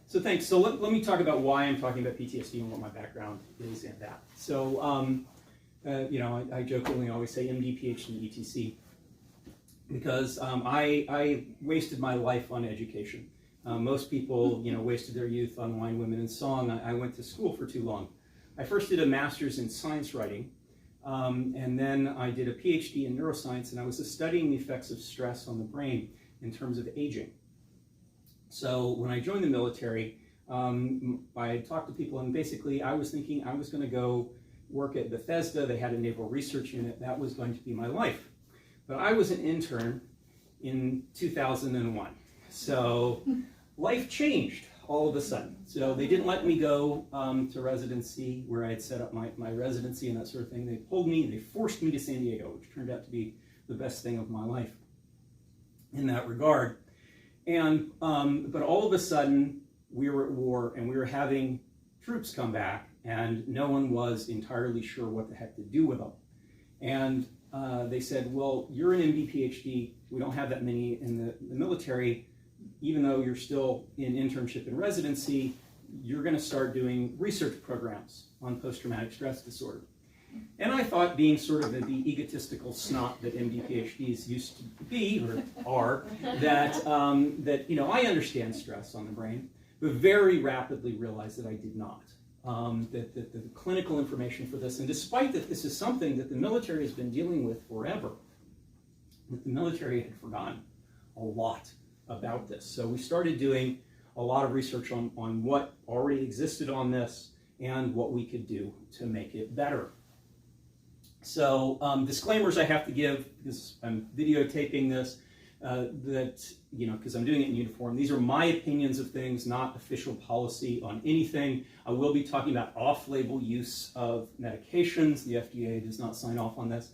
So thanks. So let me talk about why I'm talking about PTSD and what my background is in that. So, you know, I jokingly always say MD, PhD, ETC, because I wasted my life on education. Most people, you know, wasted their youth on wine, women, and song. I went to school for too long. I first did a master's in science writing, and then I did a PhD in neuroscience, and I was studying the effects of stress on the brain in terms of aging. So when I joined the military, I talked to people, and basically I was thinking I was going to go work at Bethesda. They had a naval research unit. That was going to be my life. But I was an intern in 2001. So life changed all of a sudden. So they didn't let me go to residency where I had set up my residency and that sort of thing. They pulled me, they forced me to San Diego, which turned out to be the best thing of my life in that regard. And but all of a sudden we were at war and we were having troops come back, and no one was entirely sure what the heck to do with them. And they said, well, you're an MD, PhD, we don't have that many in the military. Even though you're still in internship and residency, you're going to start doing research programs on post-traumatic stress disorder. And I thought, being sort of the egotistical snot that MD PhDs used to be, or are, that you know, I understand stress on the brain, but very rapidly realized that I did not. That the clinical information for this, and despite that this is something that the military has been dealing with forever, that the military had forgotten a lot about this. So we started doing a lot of research on what already existed on this and what we could do to make it better. So disclaimers I have to give, because I'm videotaping this, that, you know, because I'm doing it in uniform, these are my opinions of things, not official policy on anything. I will be talking about off-label use of medications. The FDA does not sign off on this.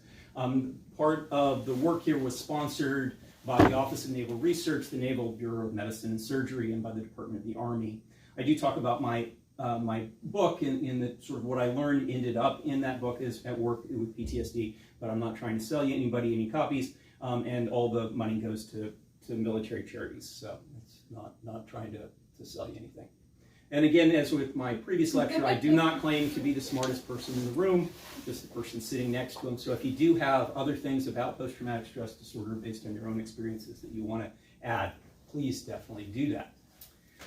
Part of the work here was sponsored by the Office of Naval Research, the Naval Bureau of Medicine and Surgery, and by the Department of the Army. I do talk about my my book in the sort of what I learned ended up in that book is at work with PTSD, but I'm not trying to sell you anybody any copies, and all the money goes to military charities, so it's not trying to sell you anything. And again, as with my previous lecture, I do not claim to be the smartest person in the room, just the person sitting next to him. So if you do have other things about post-traumatic stress disorder based on your own experiences that you want to add, please definitely do that.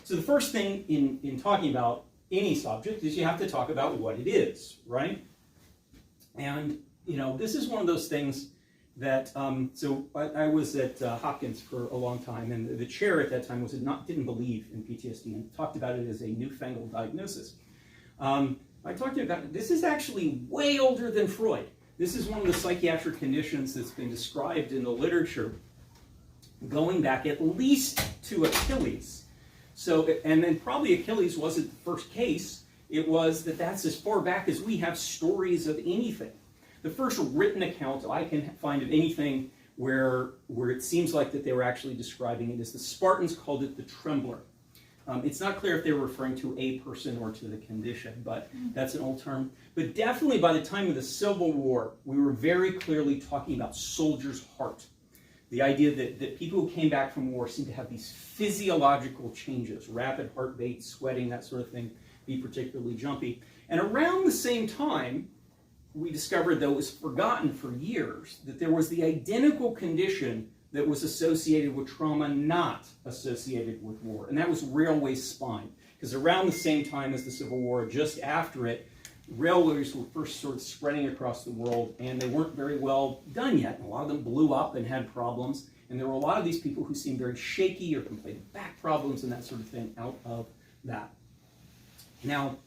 So the first thing in talking about any subject is you have to talk about what it is, right? And, you know, this is one of those things that, so I was at Hopkins for a long time, and the chair at that time didn't believe in PTSD and talked about it as a newfangled diagnosis. I talked about this is actually way older than Freud. This is one of the psychiatric conditions that's been described in the literature going back at least to Achilles. So, and then probably Achilles wasn't the first case. It was that's as far back as we have stories of anything. The first written account I can find of anything where it seems like that they were actually describing it is the Spartans called it the trembler. It's not clear if they were referring to a person or to the condition, but that's an old term. But definitely by the time of the Civil War, we were very clearly talking about soldier's heart. The idea that people who came back from war seem to have these physiological changes, rapid heart rate, sweating, that sort of thing, be particularly jumpy. And around the same time, we discovered, though it was forgotten for years, that there was the identical condition that was associated with trauma not associated with war, and that was railway spine. Because around the same time as the Civil War, just after it, railways were first sort of spreading across the world, and they weren't very well done yet. A lot of them blew up and had problems, and there were a lot of these people who seemed very shaky or complained of back problems and that sort of thing out of that. Now,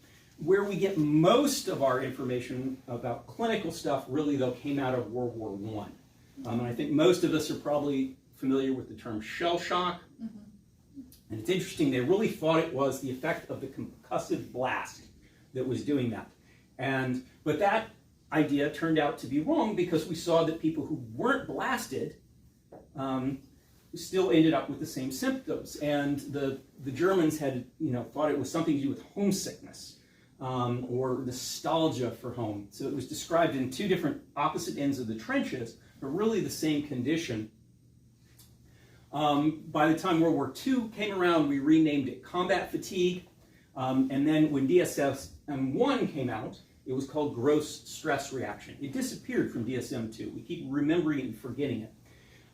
where we get most of our information about clinical stuff really, though, came out of World War I. And I think most of us are probably familiar with the term shell shock. And it's interesting, they really thought it was the effect of the concussive blast that was doing that. But that idea turned out to be wrong, because we saw that people who weren't blasted still ended up with the same symptoms. And the Germans had, thought it was something to do with homesickness. Or nostalgia for home. So it was described in two different opposite ends of the trenches, but really the same condition. By the time World War II came around, we renamed it combat fatigue. And then when DSM-1 came out, it was called gross stress reaction. It disappeared from DSM-2. We keep remembering it and forgetting it.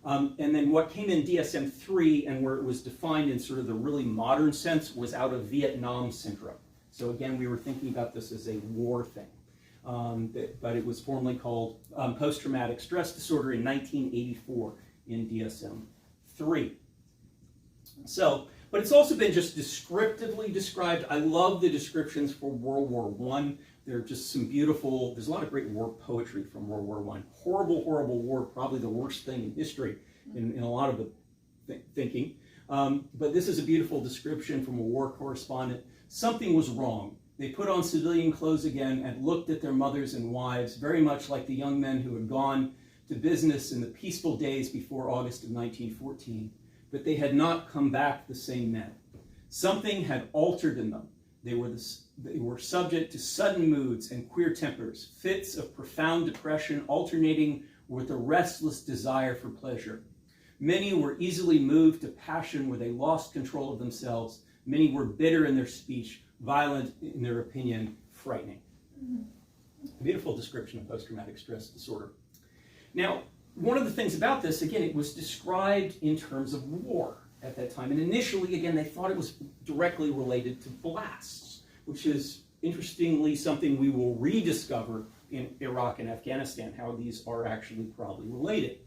And then what came in DSM-3 and where it was defined in sort of the really modern sense was out of Vietnam syndrome. So again, we were thinking about this as a war thing. But it was formerly called Posttraumatic Stress Disorder in 1984 in DSM-3. So, but it's also been just descriptively described. I love the descriptions for World War I. They're just some beautiful, there's a lot of great war poetry from World War I. Horrible, horrible war, probably the worst thing in history in a lot of the thinking. But this is a beautiful description from a war correspondent. Something was wrong. They put on civilian clothes again and looked at their mothers and wives, very much like the young men who had gone to business in the peaceful days before August of 1914. But they had not come back the same men. Something had altered in them. They were subject to sudden moods and queer tempers, fits of profound depression alternating with a restless desire for pleasure. Many were easily moved to passion where they lost control of themselves. Many were bitter in their speech, violent in their opinion, frightening. Beautiful description of post-traumatic stress disorder. Now, one of the things about this, again, it was described in terms of war at that time. And initially, again, they thought it was directly related to blasts, which is, interestingly, something we will rediscover in Iraq and Afghanistan, how these are actually probably related.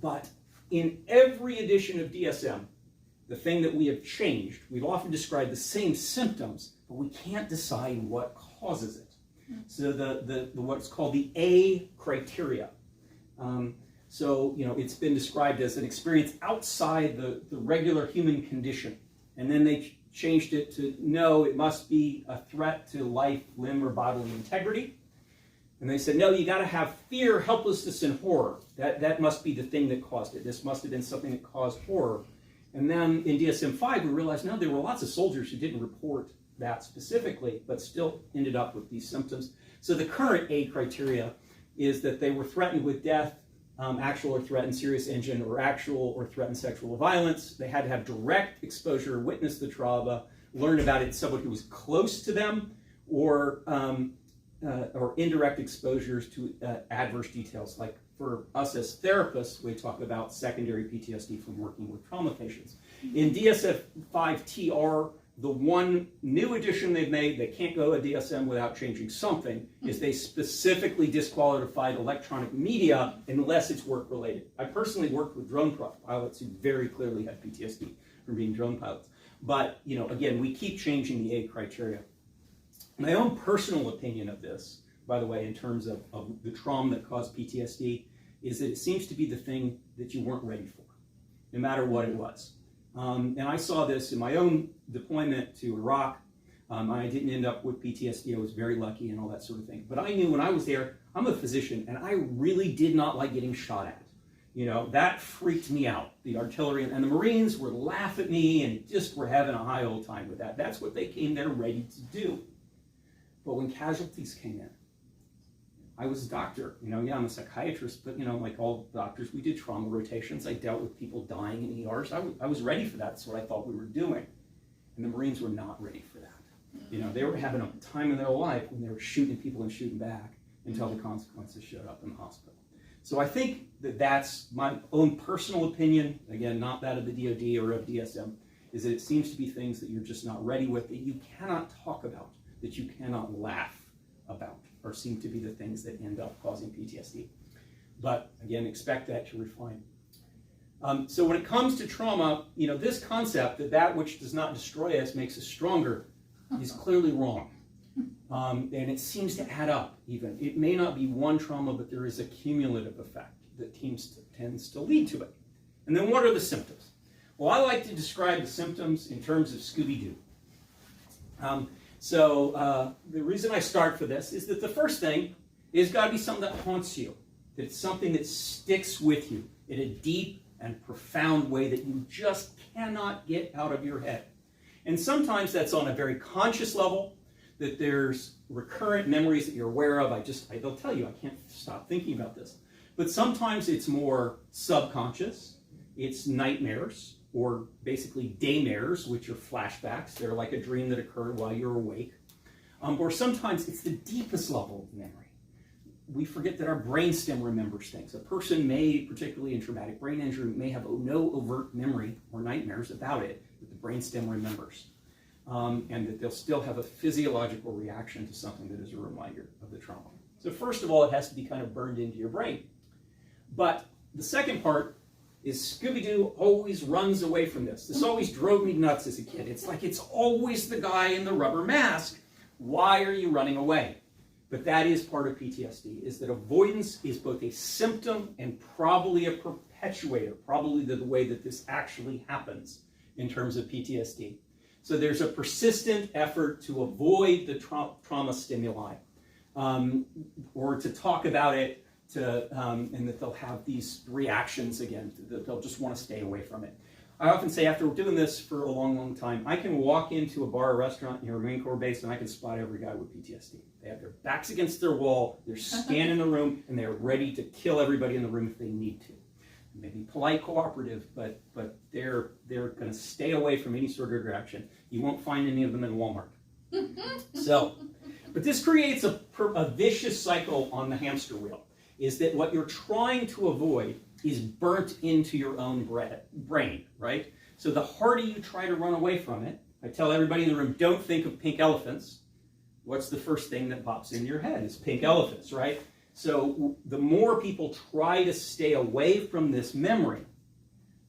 But in every edition of DSM, the thing that we have changed, we've often described the same symptoms, but we can't decide what causes it. So what's called the A criteria. So, it's been described as an experience outside the regular human condition. And then they changed it to, no, it must be a threat to life, limb, or bodily integrity. And they said, no, you got to have fear, helplessness, and horror. That must be the thing that caused it. This must have been something that caused horror. And then in DSM-5, we realized, no, there were lots of soldiers who didn't report that specifically, but still ended up with these symptoms. So the current A criteria is that they were threatened with death, actual or threatened serious injury, or actual or threatened sexual violence. They had to have direct exposure, witness the trauma, learn about it, someone who was close to them, or indirect exposures to adverse details. Like for us as therapists, we talk about secondary PTSD from working with trauma patients. In DSM-5-TR, the one new addition they've made, they can't go a DSM without changing something, is they specifically disqualified electronic media unless it's work-related. I personally worked with drone pilots who very clearly had PTSD from being drone pilots. But, again, we keep changing the A criteria. My own personal opinion of this, by the way, in terms of the trauma that caused PTSD, is that it seems to be the thing that you weren't ready for, no matter what it was. And I saw this in my own deployment to Iraq. I didn't end up with PTSD. I was very lucky and all that sort of thing. But I knew when I was there, I'm a physician, and I really did not like getting shot at. That freaked me out. The artillery and the Marines would laugh at me and just were having a high old time with that. That's what they came there ready to do. But when casualties came in, I was a doctor, I'm a psychiatrist, but like all doctors, we did trauma rotations. I dealt with people dying in ERs. I was ready for that. That's what I thought we were doing. And the Marines were not ready for that. They were having a time in their life when they were shooting people and shooting back until the consequences showed up in the hospital. So I think that that's my own personal opinion, again, not that of the DoD or of DSM, is that it seems to be things that you're just not ready with, that you cannot talk about, that you cannot laugh about, or seem to be the things that end up causing PTSD. But again, expect that to refine. So when it comes to trauma, this concept that which does not destroy us makes us stronger is clearly wrong. And it seems to add up even. It may not be one trauma, but there is a cumulative effect that tends to lead to it. And then what are the symptoms? Well, I like to describe the symptoms in terms of Scooby-Doo. So the reason I start for this is that the first thing is got to be something that haunts you, that it's something that sticks with you in a deep and profound way that you just cannot get out of your head. And sometimes that's on a very conscious level, that there's recurrent memories that you're aware of. They'll tell you, I can't stop thinking about this. But sometimes it's more subconscious, it's nightmares, or basically daymares, which are flashbacks. They're like a dream that occurred while you're awake. Or sometimes it's the deepest level of memory. We forget that our brainstem remembers things. A person may, particularly in traumatic brain injury, may have no overt memory or nightmares about it, but the brainstem remembers. And that they'll still have a physiological reaction to something that is a reminder of the trauma. So first of all, it has to be kind of burned into your brain. But the second part is Scooby-Doo always runs away from this. This always drove me nuts as a kid. It's like it's always the guy in the rubber mask. Why are you running away? But that is part of PTSD, is that avoidance is both a symptom and probably a perpetuator, probably the way that this actually happens in terms of PTSD. So there's a persistent effort to avoid the trauma stimuli, or to talk about it, and that they'll have these reactions again, that they'll just want to stay away from it. I often say, after doing this for a long, long time, I can walk into a bar or restaurant near a Marine Corps base and I can spot every guy with PTSD. They have their backs against their wall, they're scanning the room, and they're ready to kill everybody in the room if they need to. Maybe polite, cooperative, but they're going to stay away from any sort of interaction. You won't find any of them in Walmart. But this creates a vicious cycle on the hamster wheel, is that what you're trying to avoid is burnt into your own brain, right? So the harder you try to run away from it, I tell everybody in the room, don't think of pink elephants. What's the first thing that pops into your head? Is pink elephants, right? So the more people try to stay away from this memory,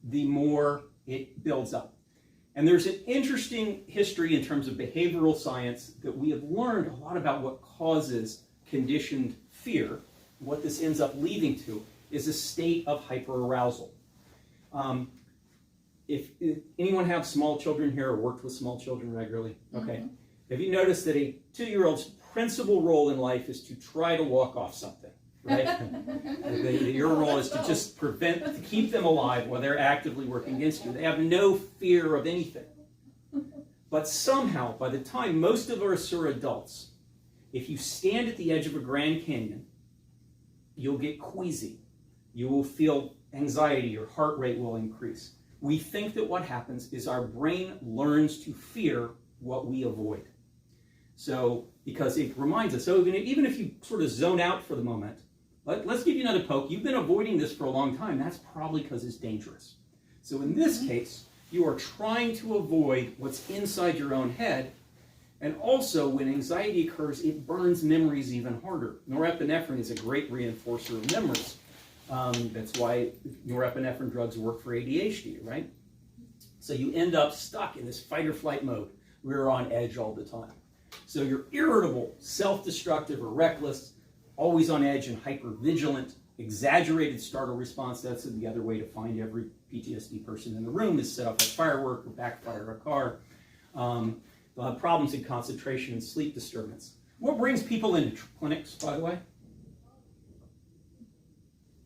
the more it builds up. And there's an interesting history in terms of behavioral science that we have learned a lot about what causes conditioned fear. What this ends up leading to is a state of hyperarousal. If anyone have small children here or worked with small children regularly? Okay. Have you noticed that a 2-year-old's principal role in life is to try to walk off something, right? Your role is to just to keep them alive while they're actively working against you. They have no fear of anything. But somehow, by the time most of us are adults, if you stand at the edge of a Grand Canyon, you'll get queasy. You will feel anxiety, your heart rate will increase. We think that what happens is our brain learns to fear what we avoid. So, because it reminds us, so even if you sort of zone out for the moment, let's give you another poke. You've been avoiding this for a long time. That's probably because it's dangerous. So in this case, you are trying to avoid what's inside your own head. And also, when anxiety occurs, it burns memories even harder. Norepinephrine is a great reinforcer of memories. That's why norepinephrine drugs work for ADHD, right? So you end up stuck in this fight or flight mode. We're on edge all the time. So you're irritable, self-destructive, or reckless, always on edge and hyper-vigilant, exaggerated startle response. That's the other way to find every PTSD person in the room, is set off a firework or backfire a car. They'll have problems in concentration and sleep disturbance. What brings people into clinics, by the way?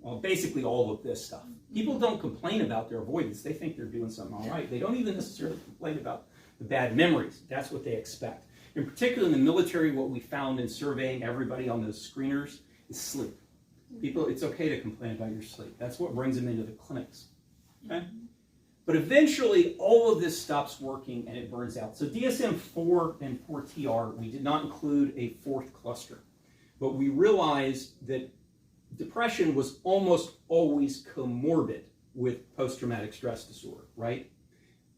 Well, basically all of this stuff. People don't complain about their avoidance. They think they're doing something all right. They don't even necessarily complain about the bad memories. That's what they expect. In particular, in the military, what we found in surveying everybody on those screeners is sleep. People, it's okay to complain about your sleep. That's what brings them into the clinics. Okay? But eventually, all of this stops working and it burns out. So DSM-4 and 4TR, we did not include a fourth cluster. But we realized that depression was almost always comorbid with post-traumatic stress disorder, right?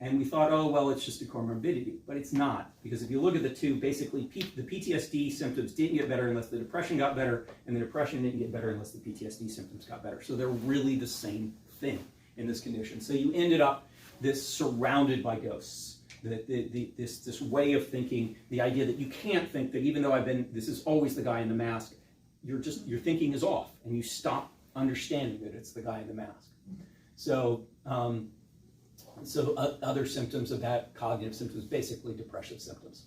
And we thought, oh, well, it's just a comorbidity. But it's not. Because if you look at the two, basically, the PTSD symptoms didn't get better unless the depression got better, and the depression didn't get better unless the PTSD symptoms got better. So they're really the same thing in this condition. So you ended up surrounded by ghosts. This way of thinking, the idea that you can't think that even though this is always the guy in the mask, your thinking is off, and you stop understanding that it's the guy in the mask. So, other symptoms of that, cognitive symptoms, basically depressive symptoms.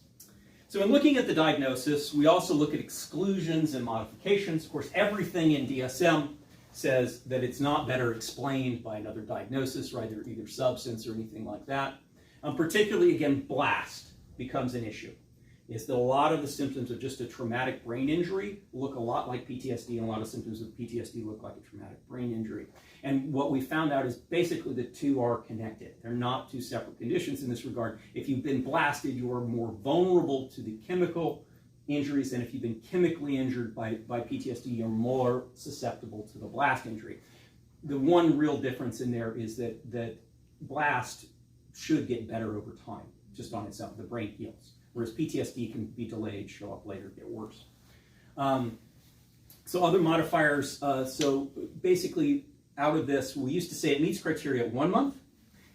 So in looking at the diagnosis, we also look at exclusions and modifications. Of course, everything in DSM says that it's not better explained by another diagnosis, right? Either substance or anything like that. Particularly, again, blast becomes an issue. Is that a lot of the symptoms of just a traumatic brain injury look a lot like PTSD, and a lot of symptoms of PTSD look like a traumatic brain injury. And what we found out is basically the two are connected. They're not two separate conditions in this regard. If you've been blasted, you are more vulnerable to the chemical injuries, and if you've been chemically injured by PTSD, you're more susceptible to the blast injury. The one real difference in there is that blast should get better over time, just on its own. The brain heals, whereas PTSD can be delayed, show up later, get worse. So other modifiers, so basically out of this, we used to say it meets criteria at 1 month,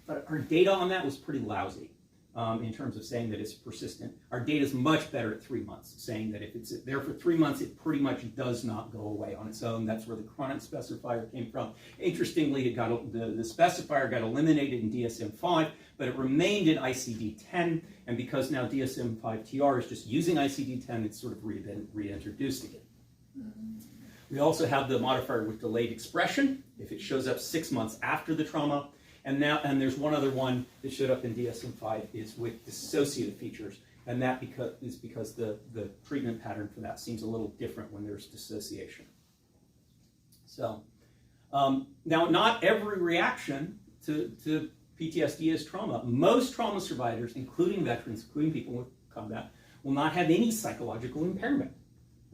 but our data on that was pretty lousy in terms of saying that it's persistent. Our data is much better at 3 months, saying that if it's there for 3 months, it pretty much does not go away on its own. That's where the chronic specifier came from. Interestingly, it got the specifier got eliminated in DSM-5, but it remained in ICD-10, and because now DSM-5-TR is just using ICD-10, it's sort of been reintroduced again. We also have the modifier with delayed expression, if it shows up 6 months after the trauma. And there's one other one that showed up in DSM-5 is with dissociative features, and that is because the treatment pattern for that seems a little different when there's dissociation. So now, not every reaction to PTSD is trauma. Most trauma survivors, including veterans, including people with combat, will not have any psychological impairment.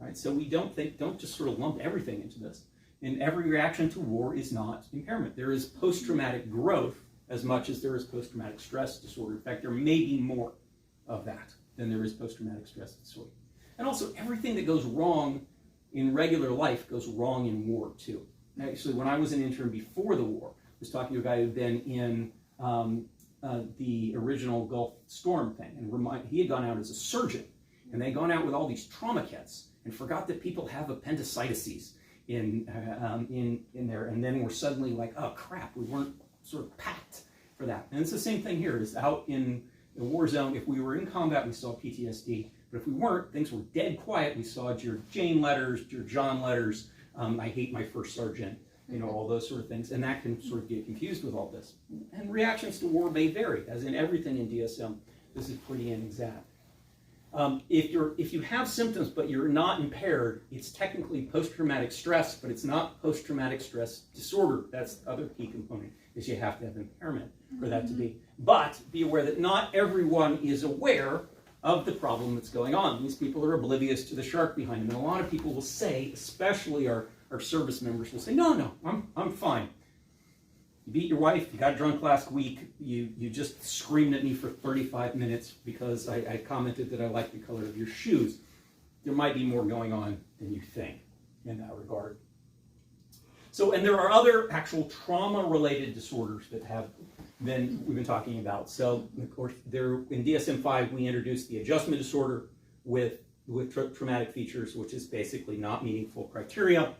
Right? So we don't just sort of lump everything into this. And every reaction to war is not impairment. There is post-traumatic growth as much as there is post-traumatic stress disorder. In fact, there may be more of that than there is post-traumatic stress disorder. And also, everything that goes wrong in regular life goes wrong in war, too. Actually, when I was an intern before the war, I was talking to a guy who had been in the original Gulf Storm thing. And he had gone out as a surgeon, and they'd gone out with all these trauma kits and forgot that people have appendicitis in there, and then we're suddenly like, oh crap, we weren't sort of packed for that. And it's the same thing here, is out in the war zone, if we were in combat, we saw PTSD, but if we weren't, things were dead quiet. We saw Dear Jane letters, Dear John letters, I hate my first sergeant, all those sort of things, and that can sort of get confused with all this. And reactions to war may vary, as in everything in DSM. This is pretty inexact. If you have symptoms but you're not impaired, it's technically post-traumatic stress, but it's not post-traumatic stress disorder. That's the other key component, is you have to have impairment for that to be. But be aware that not everyone is aware of the problem that's going on. These people are oblivious to the shark behind them. And a lot of people will say, especially our service members, will say, no, I'm fine. You beat your wife, you got drunk last week, you just screamed at me for 35 minutes because I commented that I liked the color of your shoes. There might be more going on than you think in that regard. So, and there are other actual trauma-related disorders that we've been talking about. So, of course, in DSM-5, we introduced the adjustment disorder with traumatic features, which is basically not meaningful criteria.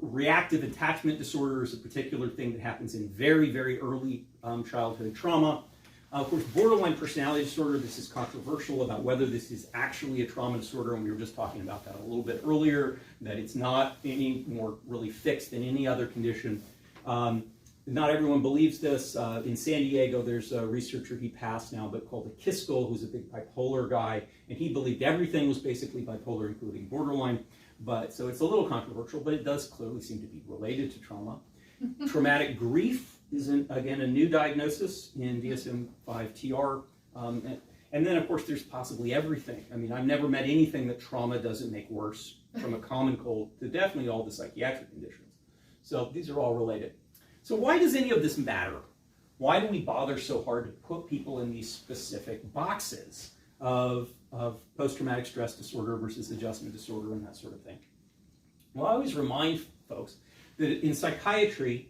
Reactive attachment disorder is a particular thing that happens in very, very early childhood trauma. Of course, borderline personality disorder, this is controversial about whether this is actually a trauma disorder, and we were just talking about that a little bit earlier, that it's not any more really fixed than any other condition. Not everyone believes this. In San Diego, there's a researcher, he passed now, but called Kiskell, who's a big bipolar guy, and he believed everything was basically bipolar, including borderline. So it's a little controversial, but it does clearly seem to be related to trauma. Traumatic grief is, again, a new diagnosis in DSM-5-TR. And then, of course, there's possibly everything. I mean, I've never met anything that trauma doesn't make worse, from a common cold to definitely all the psychiatric conditions. So these are all related. So why does any of this matter? Why do we bother so hard to put people in these specific boxes of post-traumatic stress disorder versus adjustment disorder and that sort of thing? Well, I always remind folks that in psychiatry,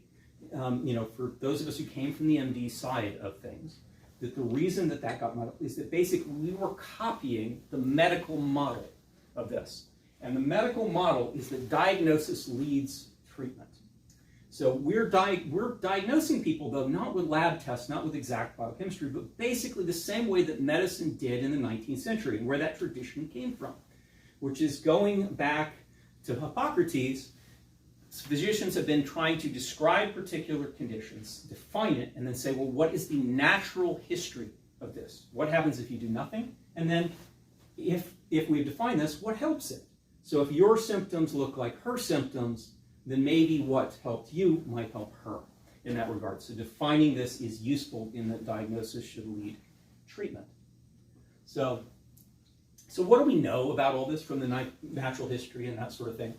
for those of us who came from the MD side of things, that the reason that got muddled is that basically we were copying the medical model of this. And the medical model is that diagnosis leads treatment. So we're diagnosing people, though, not with lab tests, not with exact biochemistry, but basically the same way that medicine did in the 19th century, and where that tradition came from, which is going back to Hippocrates. Physicians have been trying to describe particular conditions, define it, and then say, well, what is the natural history of this? What happens if you do nothing? And then if we define this, what helps it? So if your symptoms look like her symptoms, then maybe what helped you might help her in that regard. So defining this is useful in that diagnosis should lead treatment. So what do we know about all this from the natural history and that sort of thing?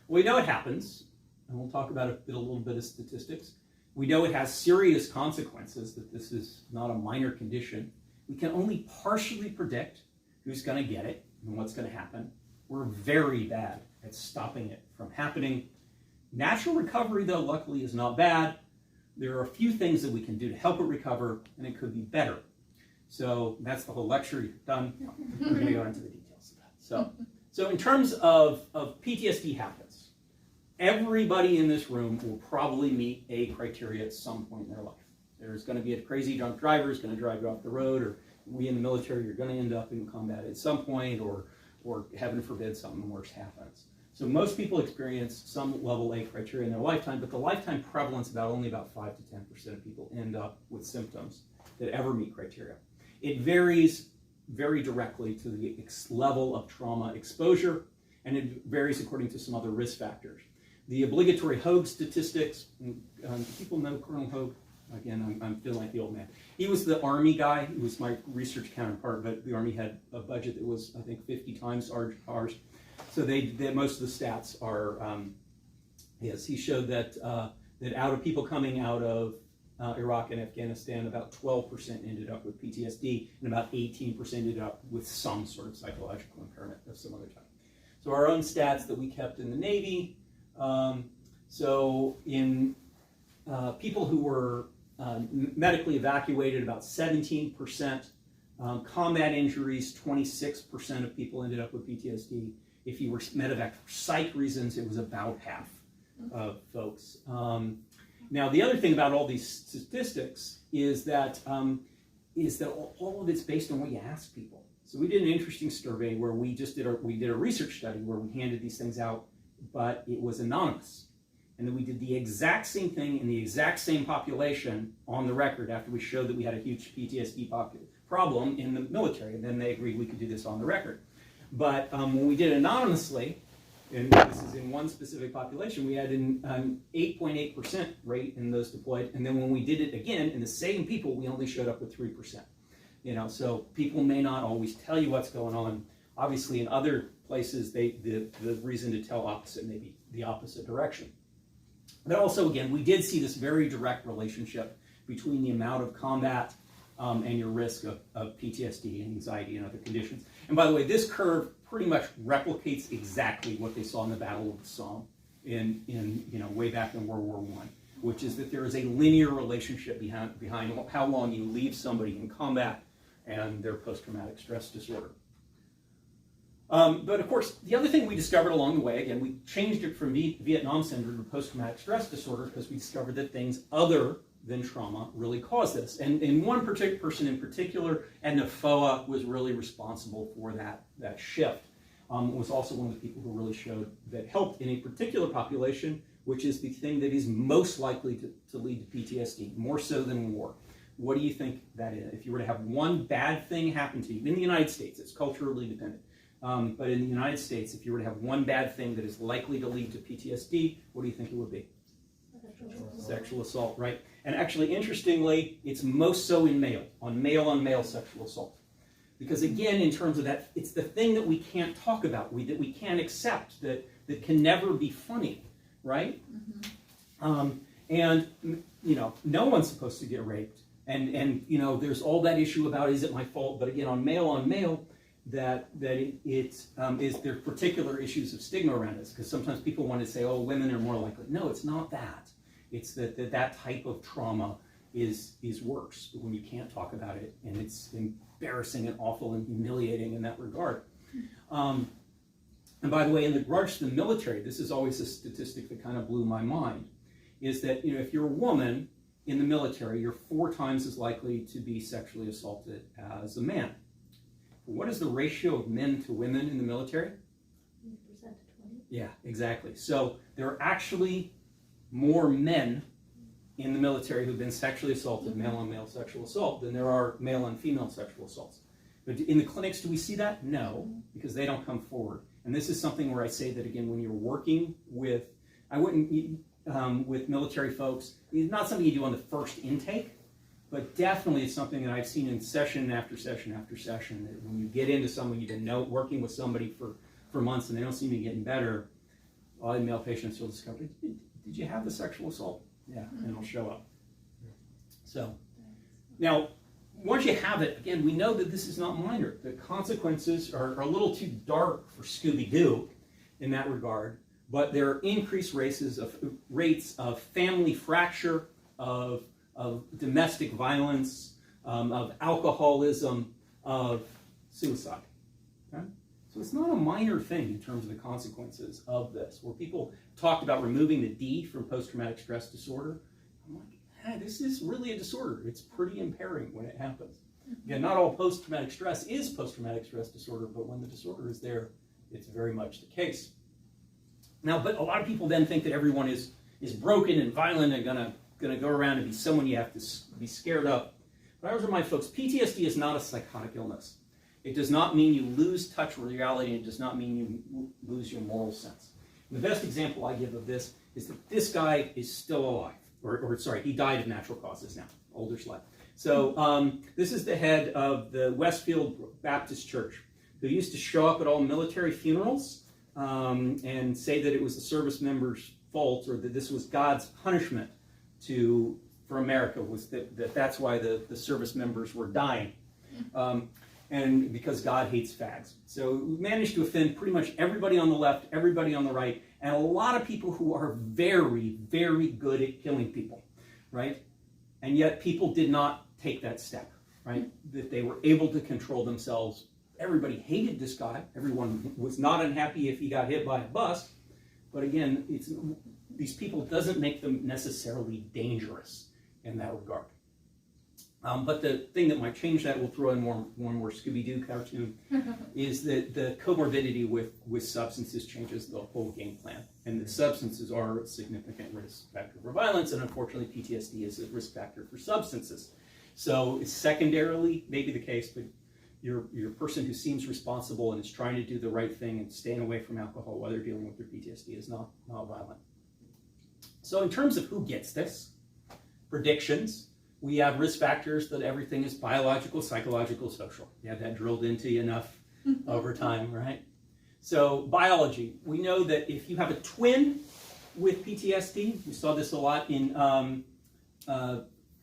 Well, we know it happens, and we'll talk about a little bit of statistics. We know it has serious consequences, that this is not a minor condition. We can only partially predict who's going to get it and what's going to happen. We're very bad at stopping it from happening. Natural recovery, though, luckily is not bad. There are a few things that we can do to help it recover, and it could be better. So that's the whole lecture. You're done. We're going to go into the details of that. So in terms of PTSD happens, everybody in this room will probably meet a criteria at some point in their life. There's going to be a crazy drunk driver who's going to drive you off the road, or we in the military are going to end up in combat at some point, or heaven forbid, something worse happens. So most people experience some level A criteria in their lifetime, but the lifetime prevalence only about 5 to 10% of people end up with symptoms that ever meet criteria. It varies very directly to the level of trauma exposure, and it varies according to some other risk factors. The obligatory Hoag statistics, people know Colonel Hoag? Again, I'm feeling like the old man. He was the Army guy. He was my research counterpart, but the Army had a budget that was, I think, 50 times ours. So most of the stats are, yes, he showed that out of people coming out of Iraq and Afghanistan, about 12% ended up with PTSD, and about 18% ended up with some sort of psychological impairment of some other type. So our own stats that we kept in the Navy, so in people who were medically evacuated, about 17%, combat injuries, 26% of people ended up with PTSD. If you were medevac for psych reasons, it was about half of folks. Now, the other thing about all these statistics is that all of it's based on what you ask people. So we did an interesting survey where we did a research study where we handed these things out, but it was anonymous. And then we did the exact same thing in the exact same population on the record after we showed that we had a huge PTSD problem in the military. And then they agreed we could do this on the record. But when we did it anonymously, and this is in one specific population, we had an 8.8% rate in those deployed. And then when we did it again in the same people, we only showed up with 3%. So people may not always tell you what's going on. Obviously, in other places, the reason to tell opposite may be the opposite direction. But also, again, we did see this very direct relationship between the amount of combat and your risk of PTSD, anxiety, and other conditions. And by the way, this curve pretty much replicates exactly what they saw in the Battle of the Somme way back in World War I, which is that there is a linear relationship behind how long you leave somebody in combat and their post-traumatic stress disorder. But of course, the other thing we discovered along the way, again, we changed it from Vietnam syndrome to post-traumatic stress disorder because we discovered that things other than trauma really cause this. And in one particular person in particular, Edna Foa was really responsible for that shift. Was also one of the people who really showed that helped in a particular population, which is the thing that is most likely to lead to PTSD, more so than war. What do you think that is? If you were to have one bad thing happen to you in the United States, it's culturally dependent. But in the United States, if you were to have one bad thing that is likely to lead to PTSD, what do you think it would be? Sexual assault, right? And actually, interestingly, it's most so in male sexual assault. Because again, in terms of that, it's the thing that we can't talk about, that we can't accept, that can never be funny, right? Mm-hmm. And no one's supposed to get raped. And there's all that issue about, is it my fault? But again, on male, there's particular issues of stigma around this, because sometimes people want to say, oh, women are more likely. No, it's not that. It's that type of trauma is worse when you can't talk about it, and it's embarrassing and awful and humiliating in that regard. And by the way, in regards to the military, this is always a statistic that kind of blew my mind, is that if you're a woman in the military, you're 4 times as likely to be sexually assaulted as a man. What is the ratio of men to women in the military? 20% to 20. Yeah, exactly. So there are actually more men in the military who've been sexually assaulted, male-on-male sexual assault, than there are male-on-female sexual assaults. But in the clinics, do we see that? No, because they don't come forward. And this is something where I say that, again, when you're working with I wouldn't, with military folks, it's not something you do on the first intake, but definitely it's something that I've seen in session after session after session, that when you get into someone, you've been working with somebody for months and they don't seem to be getting better, a lot of male patients will discover, did you have the sexual assault? Yeah, and it'll show up. So, now, once you have it, again, we know that this is not minor. The consequences are a little too dark for Scooby-Doo in that regard, but there are increased rates of family fracture, of domestic violence, of alcoholism, of suicide. Okay? So it's not a minor thing in terms of the consequences of this. Where people talked about removing the D from post-traumatic stress disorder, I'm like, hey, this is really a disorder. It's pretty impairing when it happens. Again, not all post-traumatic stress is post-traumatic stress disorder, but when the disorder is there, it's very much the case. Now, but a lot of people then think that everyone is broken and violent and gonna go around and be someone you have to be scared of. But I always remind folks, PTSD is not a psychotic illness. It does not mean you lose touch with reality, and it does not mean you lose your moral sense. And the best example I give of this is that this guy is still alive. Or sorry, he died of natural causes now, older slide. So this is the head of the Westfield Baptist Church, who used to show up at all military funerals and say that it was the service members' fault, or that this was God's punishment for America, was that's why the service members were dying. And because God hates fags. So we managed to offend pretty much everybody on the left, everybody on the right, and a lot of people who are very, very good at killing people, right? And yet people did not take that step, right? That they were able to control themselves. Everybody hated this guy. Everyone was not unhappy if he got hit by a bus. But again, these people doesn't make them necessarily dangerous in that regard. But the thing that might change that, we'll throw in one more Scooby-Doo cartoon, is that the comorbidity with substances changes the whole game plan. And the substances are a significant risk factor for violence, and unfortunately PTSD is a risk factor for substances. So it's secondarily maybe the case, but you're a person who seems responsible and is trying to do the right thing and staying away from alcohol while they're dealing with their PTSD is not violent. So in terms of who gets this, predictions, we have risk factors that everything is biological, psychological, social. You have that drilled into you enough over time, right? So biology, we know that if you have a twin with PTSD, we saw this a lot in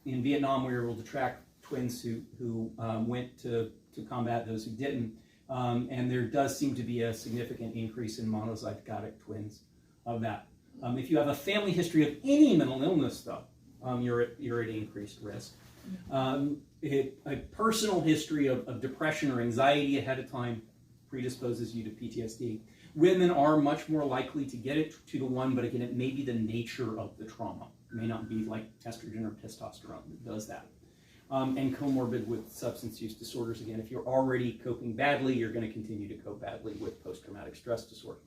Vietnam. We were able to track twins who went to combat, those who didn't. And there does seem to be a significant increase in monozygotic twins of that. If you have a family history of any mental illness, though, you're at increased risk. A personal history of depression or anxiety ahead of time predisposes you to PTSD. Women are much more likely to get it 2-to-1, but again, it may be the nature of the trauma. It may not be like estrogen or testosterone that does that. And comorbid with substance use disorders. Again, if you're already coping badly, you're going to continue to cope badly with post-traumatic stress disorder.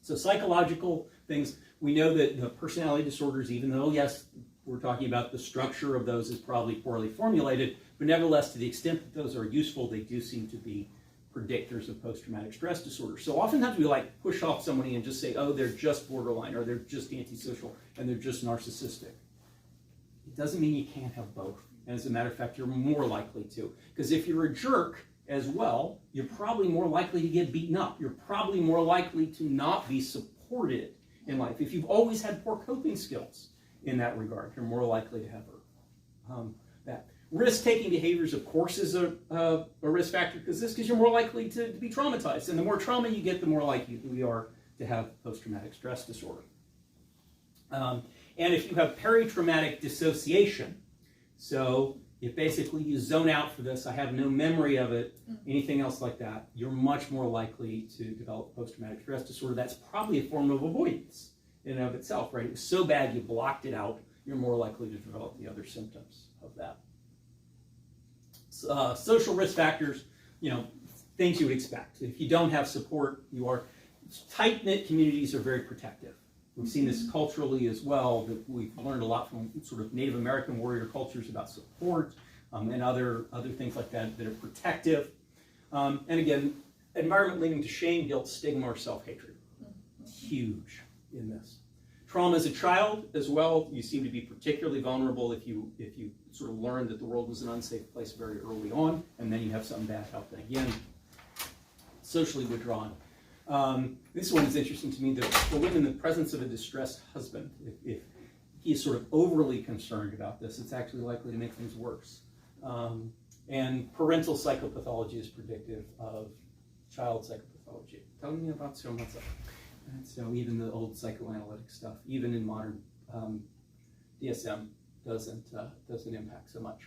So psychological things, we know that the personality disorders, even though, yes, we're talking about the structure of those is probably poorly formulated, but nevertheless, to the extent that those are useful, they do seem to be predictors of post-traumatic stress disorder. So oftentimes we like push off somebody and just say, oh, they're just borderline, or they're just antisocial, and they're just narcissistic. It doesn't mean you can't have both. And as a matter of fact, you're more likely to. Because if you're a jerk as well, you're probably more likely to get beaten up. You're probably more likely to not be supported in life. If you've always had poor coping skills in that regard, you're more likely to have that. Risk-taking behaviors, of course, is a risk factor because you're more likely to be traumatized. And the more trauma you get, the more likely we are to have post-traumatic stress disorder. And if you have peritraumatic dissociation, so if basically you zone out for this, I have no memory of it, anything else like that, you're much more likely to develop post-traumatic stress disorder. That's probably a form of avoidance in and of itself, right? It was so bad you blocked it out, you're more likely to develop the other symptoms of that. Social risk factors, things you would expect. If you don't have support, tight-knit communities are very protective. We've seen this culturally as well, that we've learned a lot from sort of Native American warrior cultures about support and other things like that are protective. And again, environment leading to shame, guilt, stigma, or self-hatred. Huge. in this. Trauma as a child as well, you seem to be particularly vulnerable if you sort of learn that the world was an unsafe place very early on, and then you have something bad happen again. Socially withdrawn. This one is interesting to me, that the woman in the presence of a distressed husband, if he is sort of overly concerned about this, it's actually likely to make things worse. And parental psychopathology is predictive of child psychopathology. Tell me about somatha. And so even the old psychoanalytic stuff, even in modern DSM, doesn't impact so much.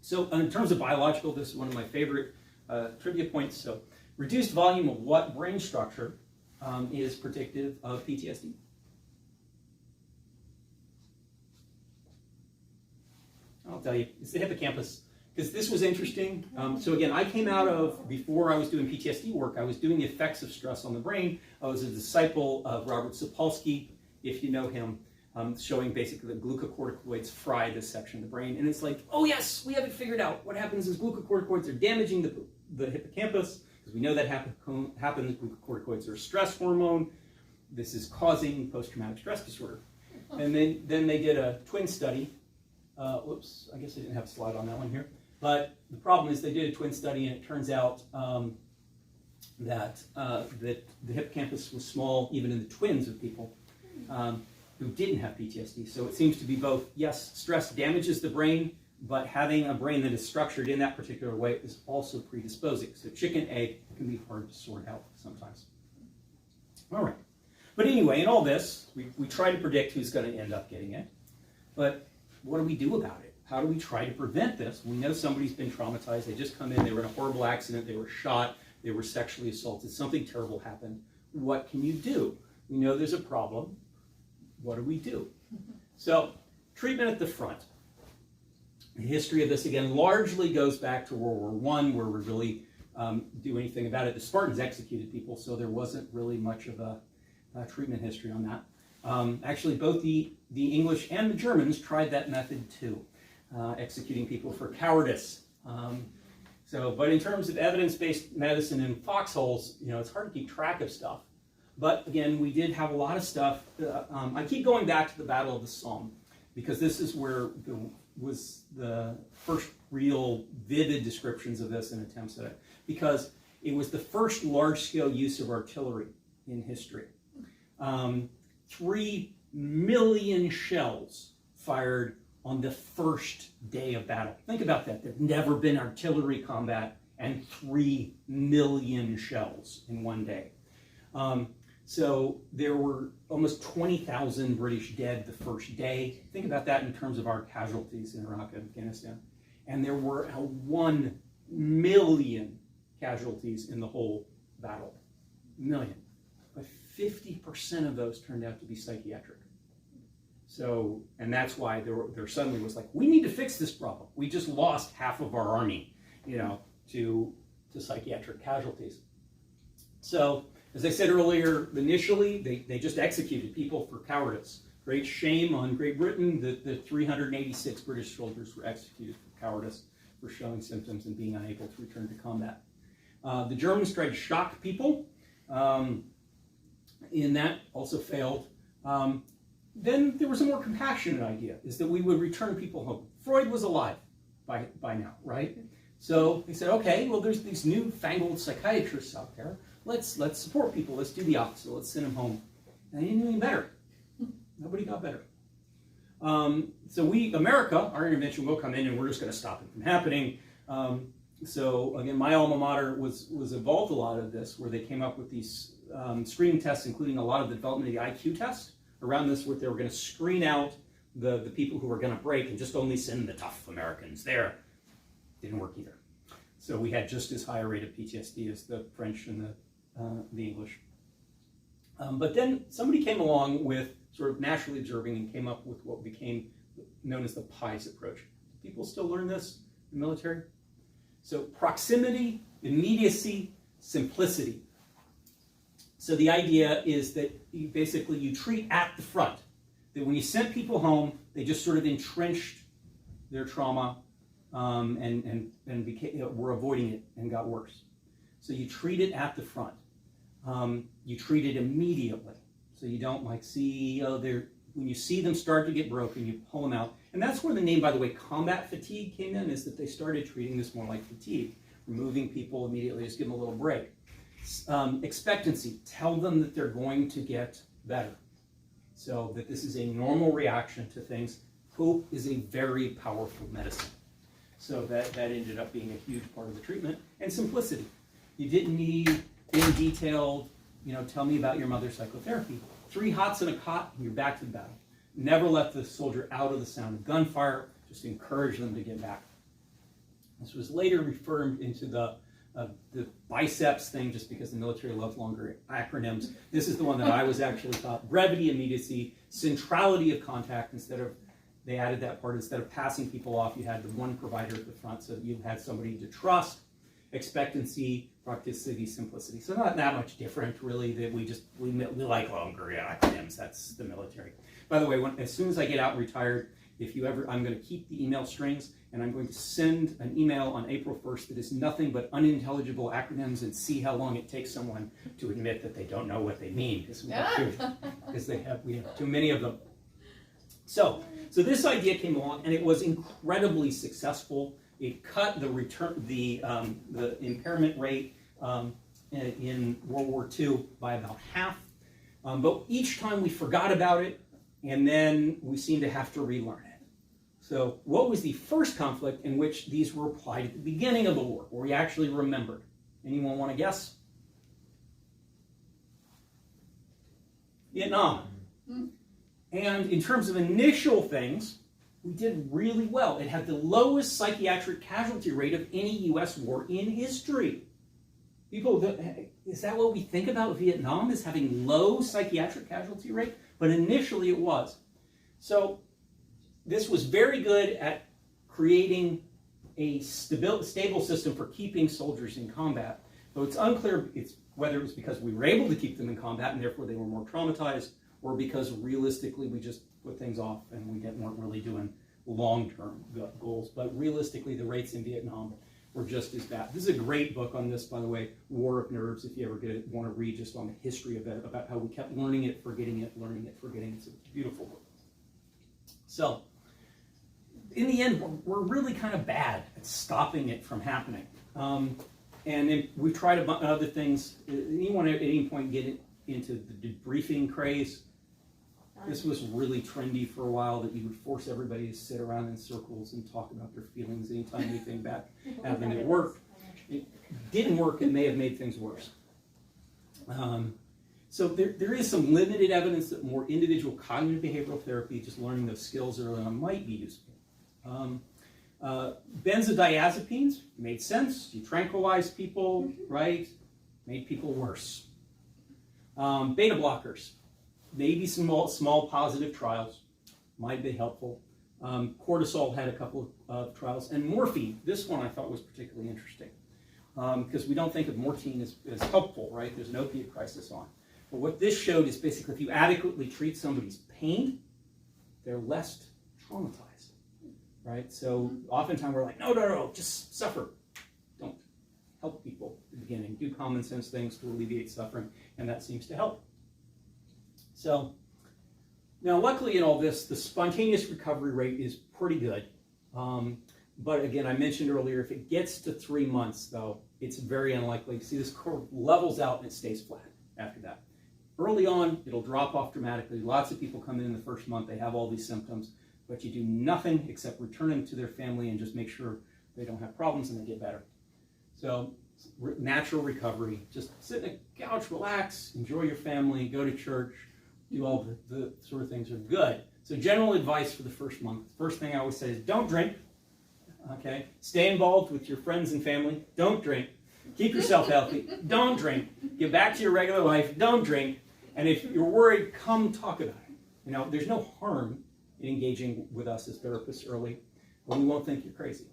So in terms of biological, this is one of my favorite trivia points. So reduced volume of what brain structure is predictive of PTSD? I'll tell you, it's the hippocampus. Because this was interesting. So again, I came out of, before I was doing PTSD work, I was doing the effects of stress on the brain. I was a disciple of Robert Sapolsky, if you know him, showing basically that glucocorticoids fry this section of the brain. And it's like, oh yes, we have it figured out. What happens is glucocorticoids are damaging the hippocampus, because we know that happens. Glucocorticoids are a stress hormone. This is causing post-traumatic stress disorder. And then they did a twin study. Whoops, I guess I didn't have a slide on that one here. But the problem is they did a twin study, and it turns out that the hippocampus was small even in the twins of people who didn't have PTSD. So it seems to be both, yes, stress damages the brain, but having a brain that is structured in that particular way is also predisposing. So chicken, egg can be hard to sort out sometimes. All right. But anyway, in all this, we try to predict who's going to end up getting it. But what do we do about it? How do we try to prevent this? We know somebody's been traumatized. They just come in, they were in a horrible accident, they were shot, they were sexually assaulted, something terrible happened. What can you do? We know there's a problem. What do we do? So, treatment at the front. The history of this, again, largely goes back to World War I, where we really do anything about it. The Spartans executed people, so there wasn't really much of a treatment history on that. Actually, both the English and the Germans tried that method too, executing people for cowardice. But in terms of evidence-based medicine in foxholes, it's hard to keep track of stuff. But again, we did have a lot of stuff. I keep going back to the Battle of the Somme, because this is where was the first real vivid descriptions of this and attempts at it, because it was the first large-scale use of artillery in history. 3 million shells fired on the first day of battle. Think about that. There's never been artillery combat and 3 million shells in one day. So there were almost 20,000 British dead the first day. Think about that in terms of our casualties in Iraq and Afghanistan. And there were 1 million casualties in the whole battle. Million. But 50% of those turned out to be psychiatric. So, and that's why there suddenly was like, we need to fix this problem. We just lost half of our army, to psychiatric casualties. So, as I said earlier, initially, they just executed people for cowardice. Great shame on Great Britain that the 386 British soldiers were executed for cowardice, for showing symptoms and being unable to return to combat. The Germans tried to shock people. In that also failed. Then there was a more compassionate idea, is that we would return people home. Freud was alive by now, right? So they said, okay, well, there's these newfangled psychiatrists out there. Let's support people. Let's do the opposite. Let's send them home. And they didn't do any better. Nobody got better. So America, our intervention will come in, and we're just going to stop it from happening. So again, my alma mater was involved a lot of this, where they came up with these screening tests, including a lot of the development of the IQ test around this, where they were going to screen out the people who were going to break and just only send the tough Americans there. Didn't work either. So we had just as high a rate of PTSD as the French and the English. But then somebody came along with sort of naturally observing and came up with what became known as the PIES approach. Do people still learn this in the military? So proximity, immediacy, simplicity. So the idea is that you treat at the front. That when you sent people home, they just sort of entrenched their trauma and were avoiding it and got worse. So you treat it at the front. You treat it immediately. So you don't like see, when you see them start to get broken, you pull them out. And that's where the name, by the way, combat fatigue came in, is that they started treating this more like fatigue, removing people immediately, just give them a little break. Expectancy, tell them that they're going to get better. So that this is a normal reaction to things. Hope is a very powerful medicine. So that ended up being a huge part of the treatment. And simplicity. You didn't need in detail, tell me about your mother's psychotherapy. 3 hots in a cot, and you're back to the battle. Never let the soldier out of the sound of gunfire, just encourage them to get back. This was later referred into the biceps thing, just because the military loves longer acronyms. This is the one that I was actually taught. Brevity, immediacy, centrality of contact. They added that part. Instead of passing people off, you had the one provider at the front, so you had somebody to trust. Expectancy, practicity, simplicity. So not that much different, really, that we like longer acronyms. That's the military. By the way, as soon as I get out and retired, I'm going to keep the email strings, and I'm going to send an email on April 1st that is nothing but unintelligible acronyms, and see how long it takes someone to admit that they don't know what they mean, because we have too many of them. So this idea came along, and it was incredibly successful. It cut the impairment rate in World War II by about half. But each time we forgot about it, and then we seemed to have to relearn it. So what was the first conflict in which these were applied at the beginning of the war, or we actually remembered? Anyone want to guess? Vietnam. Mm-hmm. And in terms of initial things, we did really well. It had the lowest psychiatric casualty rate of any U.S. war in history. Is that what we think about Vietnam, as having low psychiatric casualty rate? But initially it was. So this was very good at creating a stable system for keeping soldiers in combat. Though it's unclear whether it was because we were able to keep them in combat and therefore they were more traumatized, or because realistically we just put things off and we weren't really doing long-term goals. But realistically, the rates in Vietnam were just as bad. This is a great book on this, by the way, War of Nerves, if you ever want to read just on the history of it, about how we kept learning it, forgetting it, learning it, forgetting it. It's a beautiful book. So, in the end, we're really kind of bad at stopping it from happening. And then we tried other things. Anyone at any point get into the debriefing craze? This was really trendy for a while, that you would force everybody to sit around in circles and talk about their feelings anytime anything bad happened. It worked. It didn't work. It may have made things worse. So there is some limited evidence that more individual cognitive behavioral therapy, just learning those skills early on, might be useful. Benzodiazepines made sense. You tranquilize people, right? Made people worse. Beta blockers. Maybe some small positive trials might be helpful. Cortisol had a couple of trials. And morphine, this one I thought was particularly interesting, because we don't think of morphine as helpful, right? There's an opiate crisis on. But what this showed is basically if you adequately treat somebody's pain, they're less traumatized, right? So oftentimes we're like, no, just suffer. Don't help people at the beginning. Do common sense things to alleviate suffering, and that seems to help. So, now luckily in all this, the spontaneous recovery rate is pretty good. But again, I mentioned earlier, if it gets to 3 months, though, it's very unlikely. See, this curve levels out and it stays flat after that. Early on, it'll drop off dramatically. Lots of people come in the first month, they have all these symptoms, but you do nothing except return them to their family and just make sure they don't have problems and they get better. So, natural recovery. Just sit on the couch, relax, enjoy your family, go to church, do all the sort of things are good. So general advice for the first month. First thing I always say is don't drink. Okay? Stay involved with your friends and family. Don't drink. Keep yourself healthy. Don't drink. Get back to your regular life. Don't drink. And if you're worried, come talk about it. There's no harm in engaging with us as therapists early, but we won't think you're crazy.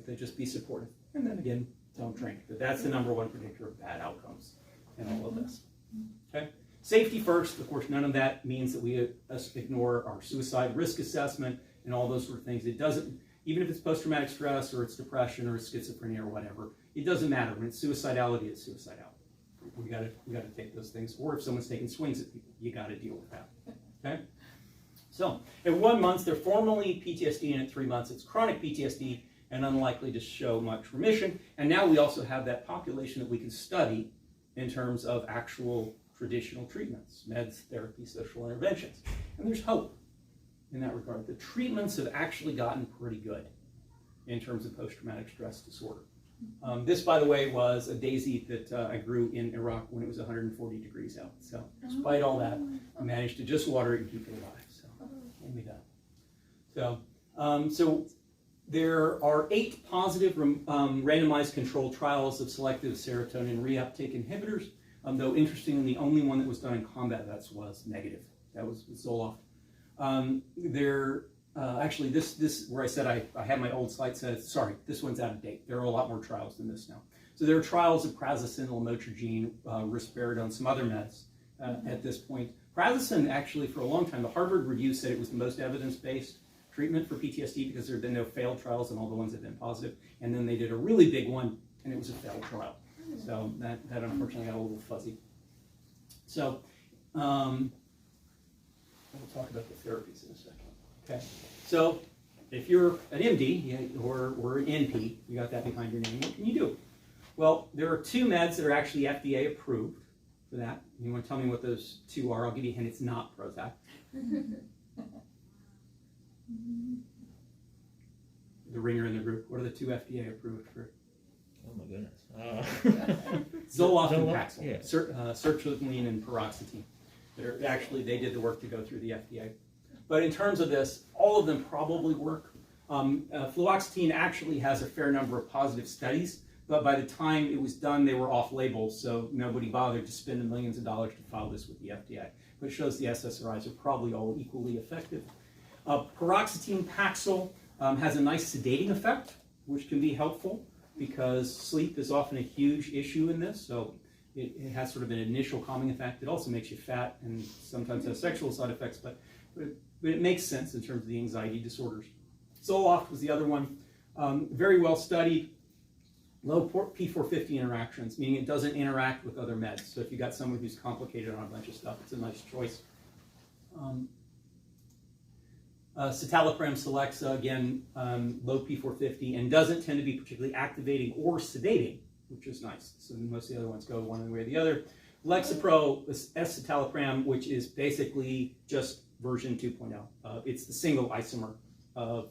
They just be supportive. And then again, don't drink. But that's the number one predictor of bad outcomes in all of this. Okay? Safety first. Of course, none of that means that we ignore our suicide risk assessment and all those sort of things. It doesn't, even if it's post-traumatic stress or it's depression or it's schizophrenia or whatever, it doesn't matter. When it's suicidality, it's suicidality. We got to take those things. Or if someone's taking swings at people, you got to deal with that. Okay. So at 1 month, they're formally PTSD, and at 3 months, it's chronic PTSD and unlikely to show much remission. And now we also have that population that we can study in terms of actual traditional treatments, meds, therapy, social interventions. And there's hope in that regard. The treatments have actually gotten pretty good in terms of post-traumatic stress disorder. This, by the way, was a daisy that I grew in Iraq when it was 140 degrees out. So despite all that, I managed to just water it and keep it alive. So can't be done. So there are 8 positive randomized controlled trials of selective serotonin reuptake inhibitors, though interestingly, the only one that was done in combat vets was negative. That was Zoloft. Actually, this where I said I had my old slide says, sorry, this one's out of date. There are a lot more trials than this now. So there are trials of Prasasin, Lamotrigine, risperidone, some other meds at this point. Prasasin, actually, for a long time, the Harvard review said it was the most evidence-based treatment for PTSD because there had been no failed trials and all the ones had been positive. And then they did a really big one, and it was a failed trial. So that unfortunately got a little fuzzy. So we'll talk about the therapies in a second. Okay. So if you're an MD or an NP, you got that behind your name, what can you do? Well, there are 2 meds that are actually FDA approved for that. You want to tell me what those 2 are? I'll give you a hint. It's not Prozac. The ringer in the group. What are the 2 FDA approved for? Oh my goodness. Zoloft and Paxil. Yeah. Sertraline and Paroxetine. They did the work to go through the FDA. But in terms of this, all of them probably work. Fluoxetine actually has a fair number of positive studies, but by the time it was done, they were off-label, so nobody bothered to spend the millions of dollars to file this with the FDA. But it shows the SSRIs are probably all equally effective. Paroxetine Paxil has a nice sedating effect, which can be helpful because sleep is often a huge issue in this, so it has sort of an initial calming effect. It also makes you fat and sometimes has sexual side effects, but it makes sense in terms of the anxiety disorders. Zoloft was the other one. Very well studied. Low P450 interactions, meaning it doesn't interact with other meds. So if you got someone who's complicated on a bunch of stuff, it's a nice choice. Citalopram Celexa, again, low P450, and doesn't tend to be particularly activating or sedating, which is nice. So most of the other ones go one way or the other. Lexapro, escitalopram, which is basically just version 2.0. It's the single isomer of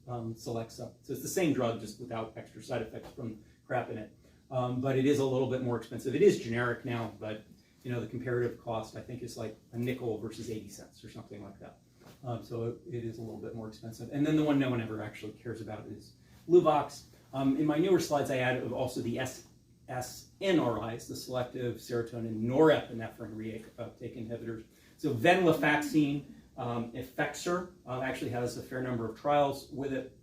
Celexa. So it's the same drug, just without extra side effects from crap in it. But it is a little bit more expensive. It is generic now, but the comparative cost, I think, is like a nickel versus 80 cents or something like that. So it is a little bit more expensive. And then the one no one ever actually cares about is Luvox. In my newer slides, I added also the SNRIs, the selective serotonin norepinephrine reuptake inhibitors. So venlafaxine, Effexor actually has a fair number of trials with it.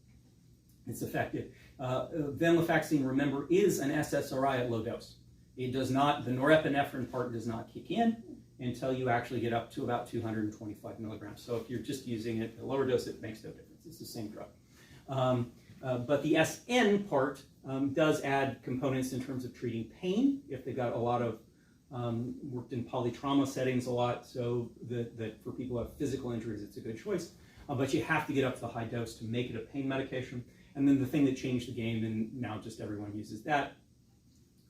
It's effective. Venlafaxine, remember, is an SSRI at low dose. It does not, the norepinephrine part does not kick in until you actually get up to about 225 milligrams. So if you're just using it at a lower dose, it makes no difference. It's the same drug. But the SN part does add components in terms of treating pain, if they've got a lot of, worked in polytrauma settings a lot, so that for people who have physical injuries, it's a good choice. But you have to get up to the high dose to make it a pain medication. And then the thing that changed the game, and now just everyone uses that,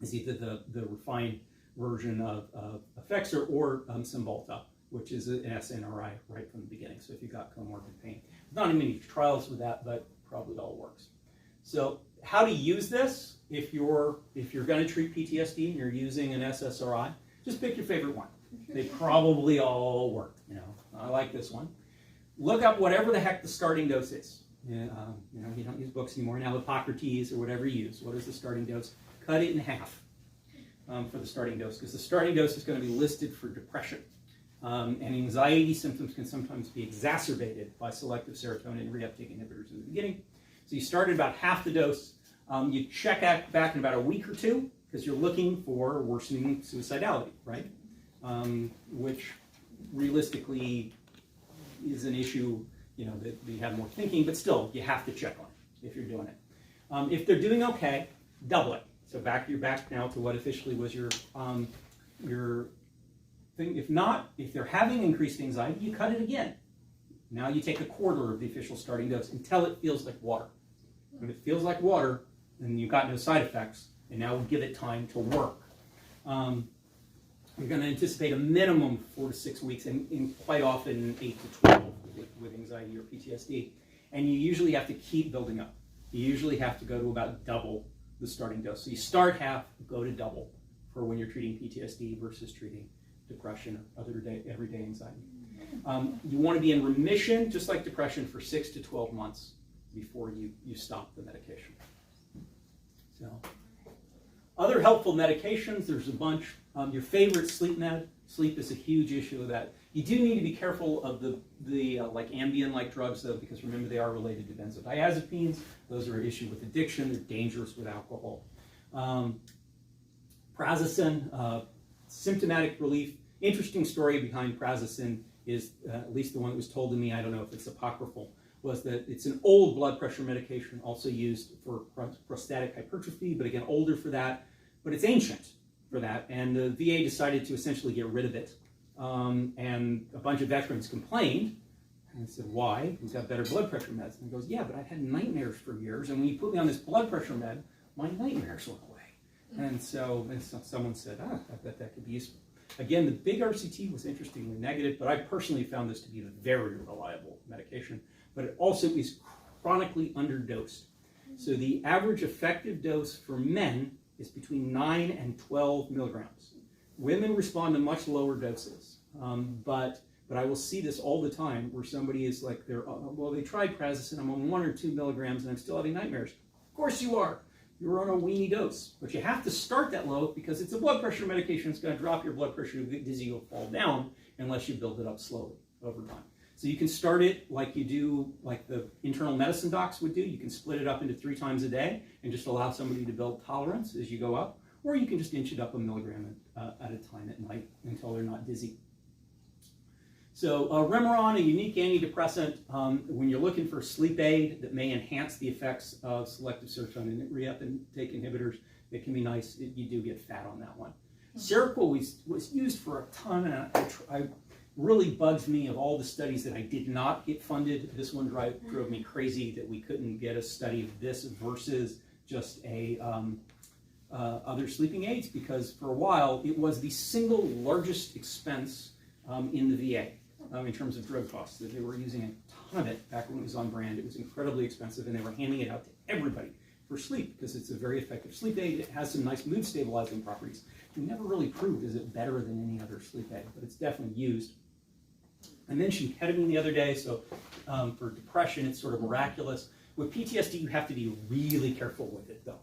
is either the refined version of Effexor or Cymbalta, which is an SNRI right from the beginning. So if you've got comorbid pain. Not many trials with that, but probably all works. So how to use this? If you're going to treat PTSD and you're using an SSRI, just pick your favorite one. They probably all work. I like this one. Look up whatever the heck the starting dose is. You don't use books anymore now. Hippocrates or whatever you use. What is the starting dose? Cut it in half for the starting dose, because the starting dose is going to be listed for depression. And anxiety symptoms can sometimes be exacerbated by selective serotonin reuptake inhibitors in the beginning. So you start at about half the dose. You check back in about a week or two, because you're looking for worsening suicidality, right? Which realistically is an issue, that you have more thinking, but still, you have to check on it if you're doing it. If they're doing okay, double it. So you're back now to what officially was your thing. If not, if they're having increased anxiety, you cut it again. Now you take a quarter of the official starting dose until it feels like water. If it feels like water, then you've got no side effects, and now we'll give it time to work. You're going to anticipate a minimum 4 to 6 weeks, and quite often 8 to 12 with anxiety or PTSD. And you usually have to keep building up. You usually have to go to about double the starting dose. So you start half, go to double for when you're treating PTSD versus treating depression or everyday anxiety. You want to be in remission, just like depression, for 6 to 12 months before you stop the medication. So, other helpful medications, there's a bunch. Your favorite sleep med. Sleep is a huge issue of that. You do need to be careful of the like Ambien-like drugs, though, because remember they are related to benzodiazepines. Those are an issue with addiction. They're dangerous with alcohol. Prasasin, symptomatic relief. Interesting story behind Prasasin is, at least the one that was told to me, I don't know if it's apocryphal, was that it's an old blood pressure medication, also used for prostatic hypertrophy, but again, older for that. But it's ancient for that, and the VA decided to essentially get rid of it. And a bunch of veterans complained, and said, why? We've got better blood pressure meds. And he goes, yeah, but I've had nightmares for years, and when you put me on this blood pressure med, my nightmares went away. And so someone said, I bet that could be useful. Again, the big RCT was interestingly negative, but I personally found this to be a very reliable medication. But it also is chronically underdosed. So the average effective dose for men is between 9 and 12 milligrams. Women respond to much lower doses, but I will see this all the time where somebody is like, well, they tried Prasasin, I'm on 1 or 2 milligrams and I'm still having nightmares. Of course you are. You're on a weenie dose, but you have to start that low because it's a blood pressure medication. It's going to drop your blood pressure, you'll get dizzy, you'll fall down unless you build it up slowly over time. So you can start it like you do, like the internal medicine docs would do. You can split it up into 3 times a day and just allow somebody to build tolerance as you go up, or you can just inch it up 1 milligram at a time at night until they're not dizzy. So Remeron, a unique antidepressant, when you're looking for a sleep aid that may enhance the effects of selective serotonin reuptake inhibitors, it can be nice. You do get fat on that one. Seroquel was used for a ton, and I really bugs me of all the studies that I did not get funded. This one drove me crazy that we couldn't get a study of this versus just other sleeping aids, because for a while it was the single largest expense in the VA in terms of drug costs. That they were using a ton of it back when it was on brand. It was incredibly expensive, and they were handing it out to everybody for sleep because it's a very effective sleep aid. It has some nice mood stabilizing properties. We never really proved is it better than any other sleep aid, but it's definitely used. I mentioned ketamine the other day, so for depression, it's sort of miraculous. With PTSD, you have to be really careful with it, though,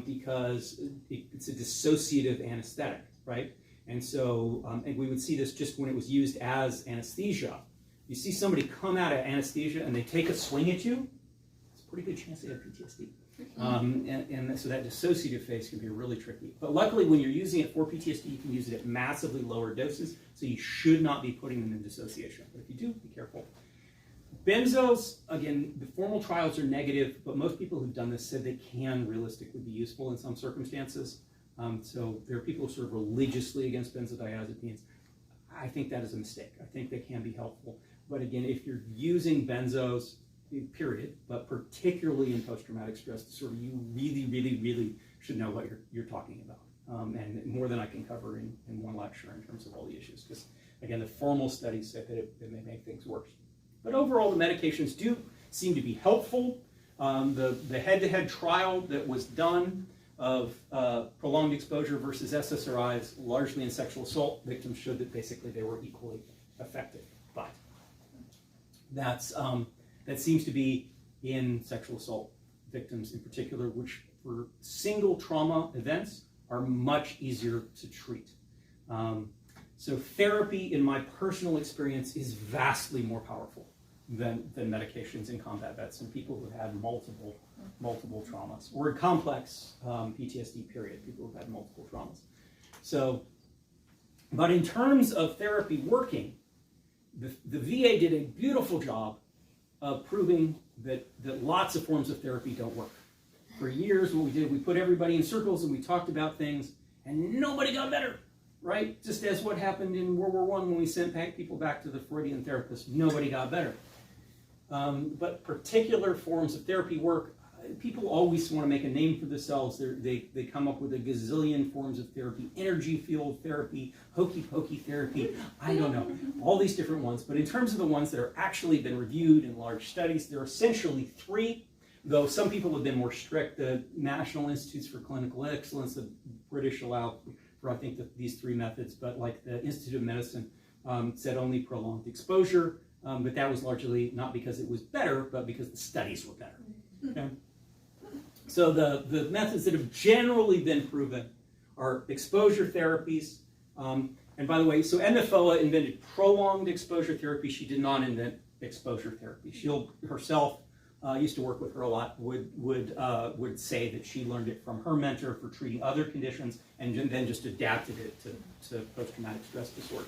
because it's a dissociative anesthetic, right? And so, and we would see this just when it was used as anesthesia. You see somebody come out of anesthesia and they take a swing at you, it's a pretty good chance they have PTSD. And so that dissociative phase can be really tricky. But luckily, when you're using it for PTSD, you can use it at massively lower doses, so you should not be putting them in dissociation. But if you do, be careful. Benzos, again, the formal trials are negative, but most people who've done this said they can realistically be useful in some circumstances. So there are people who are sort of religiously against benzodiazepines. I think that is a mistake. I think they can be helpful. But again, if you're using benzos, period, but particularly in post-traumatic stress disorder, you really, really, really should know what you're talking about. And more than I can cover in one lecture in terms of all the issues. Because again, the formal studies say that it may make things worse. But overall, the medications do seem to be helpful. The head-to-head trial that was done of prolonged exposure versus SSRIs, largely in sexual assault victims, showed that basically they were equally effective. But that seems to be in sexual assault victims in particular, which for single trauma events are much easier to treat. So therapy, in my personal experience, is vastly more powerful than medications in combat vets and people who had multiple traumas, or complex PTSD period, people who had multiple traumas. So, but in terms of therapy working, the VA did a beautiful job of proving that lots of forms of therapy don't work. For years, what we did, we put everybody in circles and we talked about things, and nobody got better, right? Just as what happened in World War I when we sent people back to the Freudian therapist, nobody got better. But particular forms of therapy work, people always want to make a name for themselves. They come up with a gazillion forms of therapy, energy field therapy, hokey pokey therapy, I don't know, all these different ones. But in terms of the ones that are actually been reviewed in large studies, there are essentially three, though some people have been more strict. The National Institutes for Clinical Excellence, the British allow for I think these three methods, but like the Institute of Medicine said only prolonged exposure, but that was largely not because it was better, but because the studies were better. Okay? So the methods that have generally been proven are exposure therapies. And by the way, so Edna Foa invented prolonged exposure therapy. She did not invent exposure therapy. She herself used to work with her a lot, would say that she learned it from her mentor for treating other conditions and then just adapted it to post-traumatic stress disorder.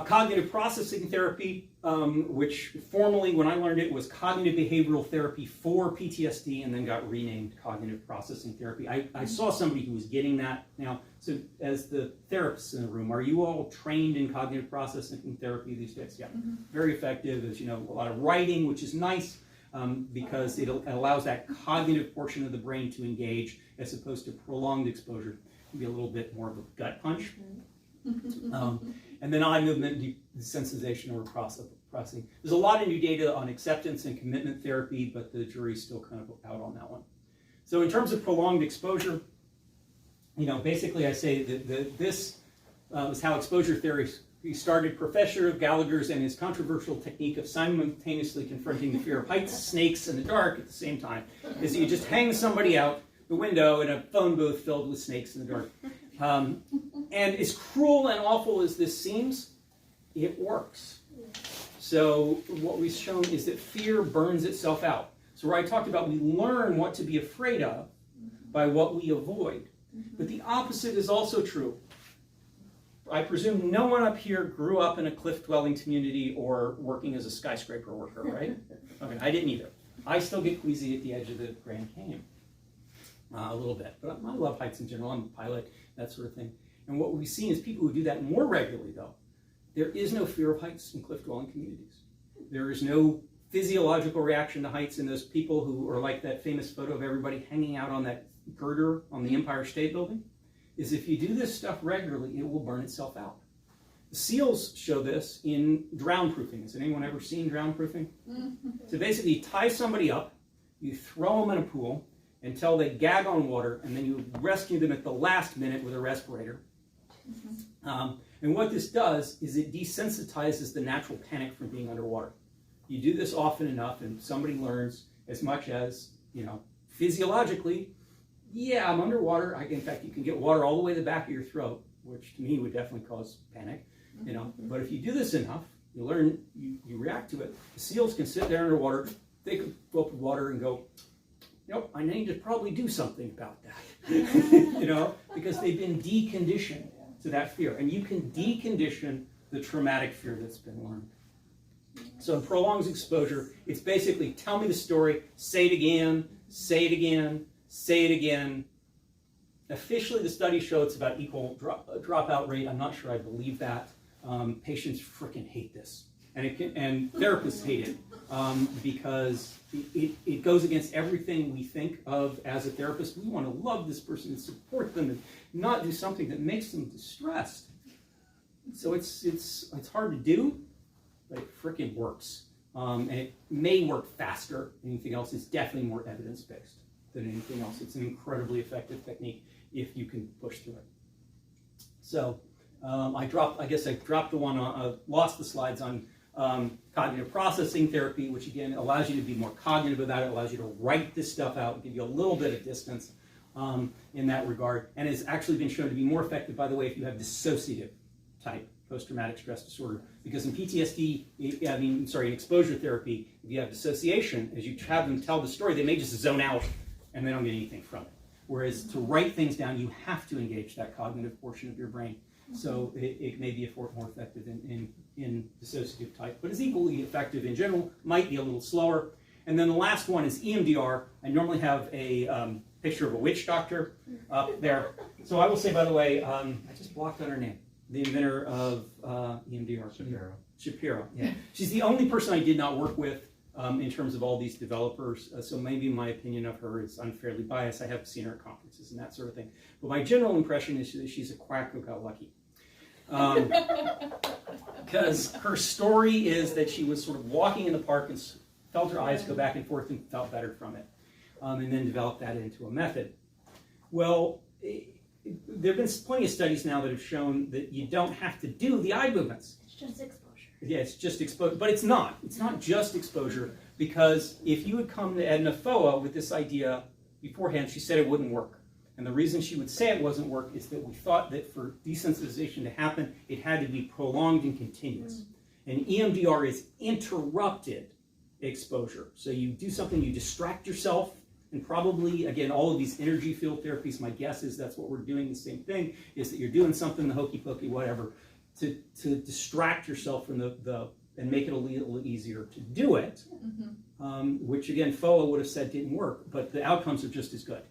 Cognitive processing therapy, which formerly, when I learned it, was cognitive behavioral therapy for PTSD and then got renamed cognitive processing therapy. I saw somebody who was getting that now. So as the therapists in the room, are you all trained in cognitive processing therapy these days? Yeah, very effective. As you know, a lot of writing, which is nice because it allows that cognitive portion of the brain to engage as opposed to prolonged exposure. It can be a little bit more of a gut punch. And then eye movement desensitization or processing. There's a lot of new data on acceptance and commitment therapy, but the jury's still kind of out on that one. So in terms of prolonged exposure, basically I say that this is how exposure therapy started. Professor Gallagher's and his controversial technique of simultaneously confronting the fear of heights, snakes, and the dark at the same time is that you just hang somebody out the window in a phone booth filled with snakes in the dark. And as cruel and awful as this seems, it works. So what we've shown is that fear burns itself out. So where I talked about we learn what to be afraid of by what we avoid. But the opposite is also true. I presume no one up here grew up in a cliff-dwelling community or working as a skyscraper worker, right? Okay, I didn't either. I still get queasy at the edge of the Grand Canyon. A little bit, but I love heights in general. I'm a pilot, that sort of thing. And what we've seen is people who do that more regularly, though, there is no fear of heights in cliff-dwelling communities. There is no physiological reaction to heights in those people who are like that famous photo of everybody hanging out on that girder on the Empire State Building, is if you do this stuff regularly, it will burn itself out. The SEALs show this in drown-proofing. Has anyone ever seen drown-proofing? So basically, you tie somebody up, you throw them in a pool, until they gag on water, and then you rescue them at the last minute with a respirator. And what this does is it desensitizes the natural panic from being underwater. You do this often enough, and somebody learns as much as, physiologically, yeah, I'm underwater. In fact, you can get water all the way to the back of your throat, which to me would definitely cause panic. But if you do this enough, you learn, you react to it. The SEALs can sit there underwater, they can go up with water and go, I need to probably do something about that, because they've been deconditioned to that fear. And you can decondition the traumatic fear that's been learned. So in prolonged exposure, it's basically tell me the story, say it again, say it again, say it again. Officially, the studies show it's about equal dropout rate. I'm not sure I believe that. Patients freaking hate this. And therapists hate it because it goes against everything we think of as a therapist. We want to love this person and support them and not do something that makes them distressed. So it's hard to do, but it freaking works. And it may work faster than anything else. It's definitely more evidence-based than anything else. It's an incredibly effective technique if you can push through it. So I guess I dropped the one on, lost the slides on cognitive processing therapy, which again allows you to be more cognitive about it, allows you to write this stuff out, give you a little bit of distance in that regard, and has actually been shown to be more effective, by the way, if you have dissociative type post-traumatic stress disorder. Because in PTSD, in exposure therapy, if you have dissociation, as you have them tell the story, they may just zone out and they don't get anything from it. Whereas to write things down, you have to engage that cognitive portion of your brain. So it may be more effective in dissociative type, but is equally effective in general, might be a little slower. And then the last one is EMDR. I normally have a picture of a witch doctor up there. So I will say, by the way, I just blocked on her name, the inventor of EMDR. Shapiro, yeah. She's the only person I did not work with in terms of all these developers, so maybe my opinion of her is unfairly biased. I have seen her at conferences and that sort of thing. But my general impression is that she's a quack who got lucky. Because her story is that she was sort of walking in the park and felt her eyes go back and forth and felt better from it, and then developed that into a method. Well, there have been plenty of studies now that have shown that you don't have to do the eye movements. It's just exposure. Yeah, it's just exposure, but it's not. It's not just exposure, because if you had come to Edna Foa with this idea beforehand, she said it wouldn't work. And the reason she would say it wasn't work is that we thought that for desensitization to happen, it had to be prolonged and continuous. And EMDR is interrupted exposure. So you do something, you distract yourself, and probably, again, all of these energy field therapies, my guess is that's what we're doing, the same thing, is that you're doing something, the hokey pokey, whatever, to distract yourself from and make it a little easier to do it, which again, FOA would have said didn't work, but the outcomes are just as good.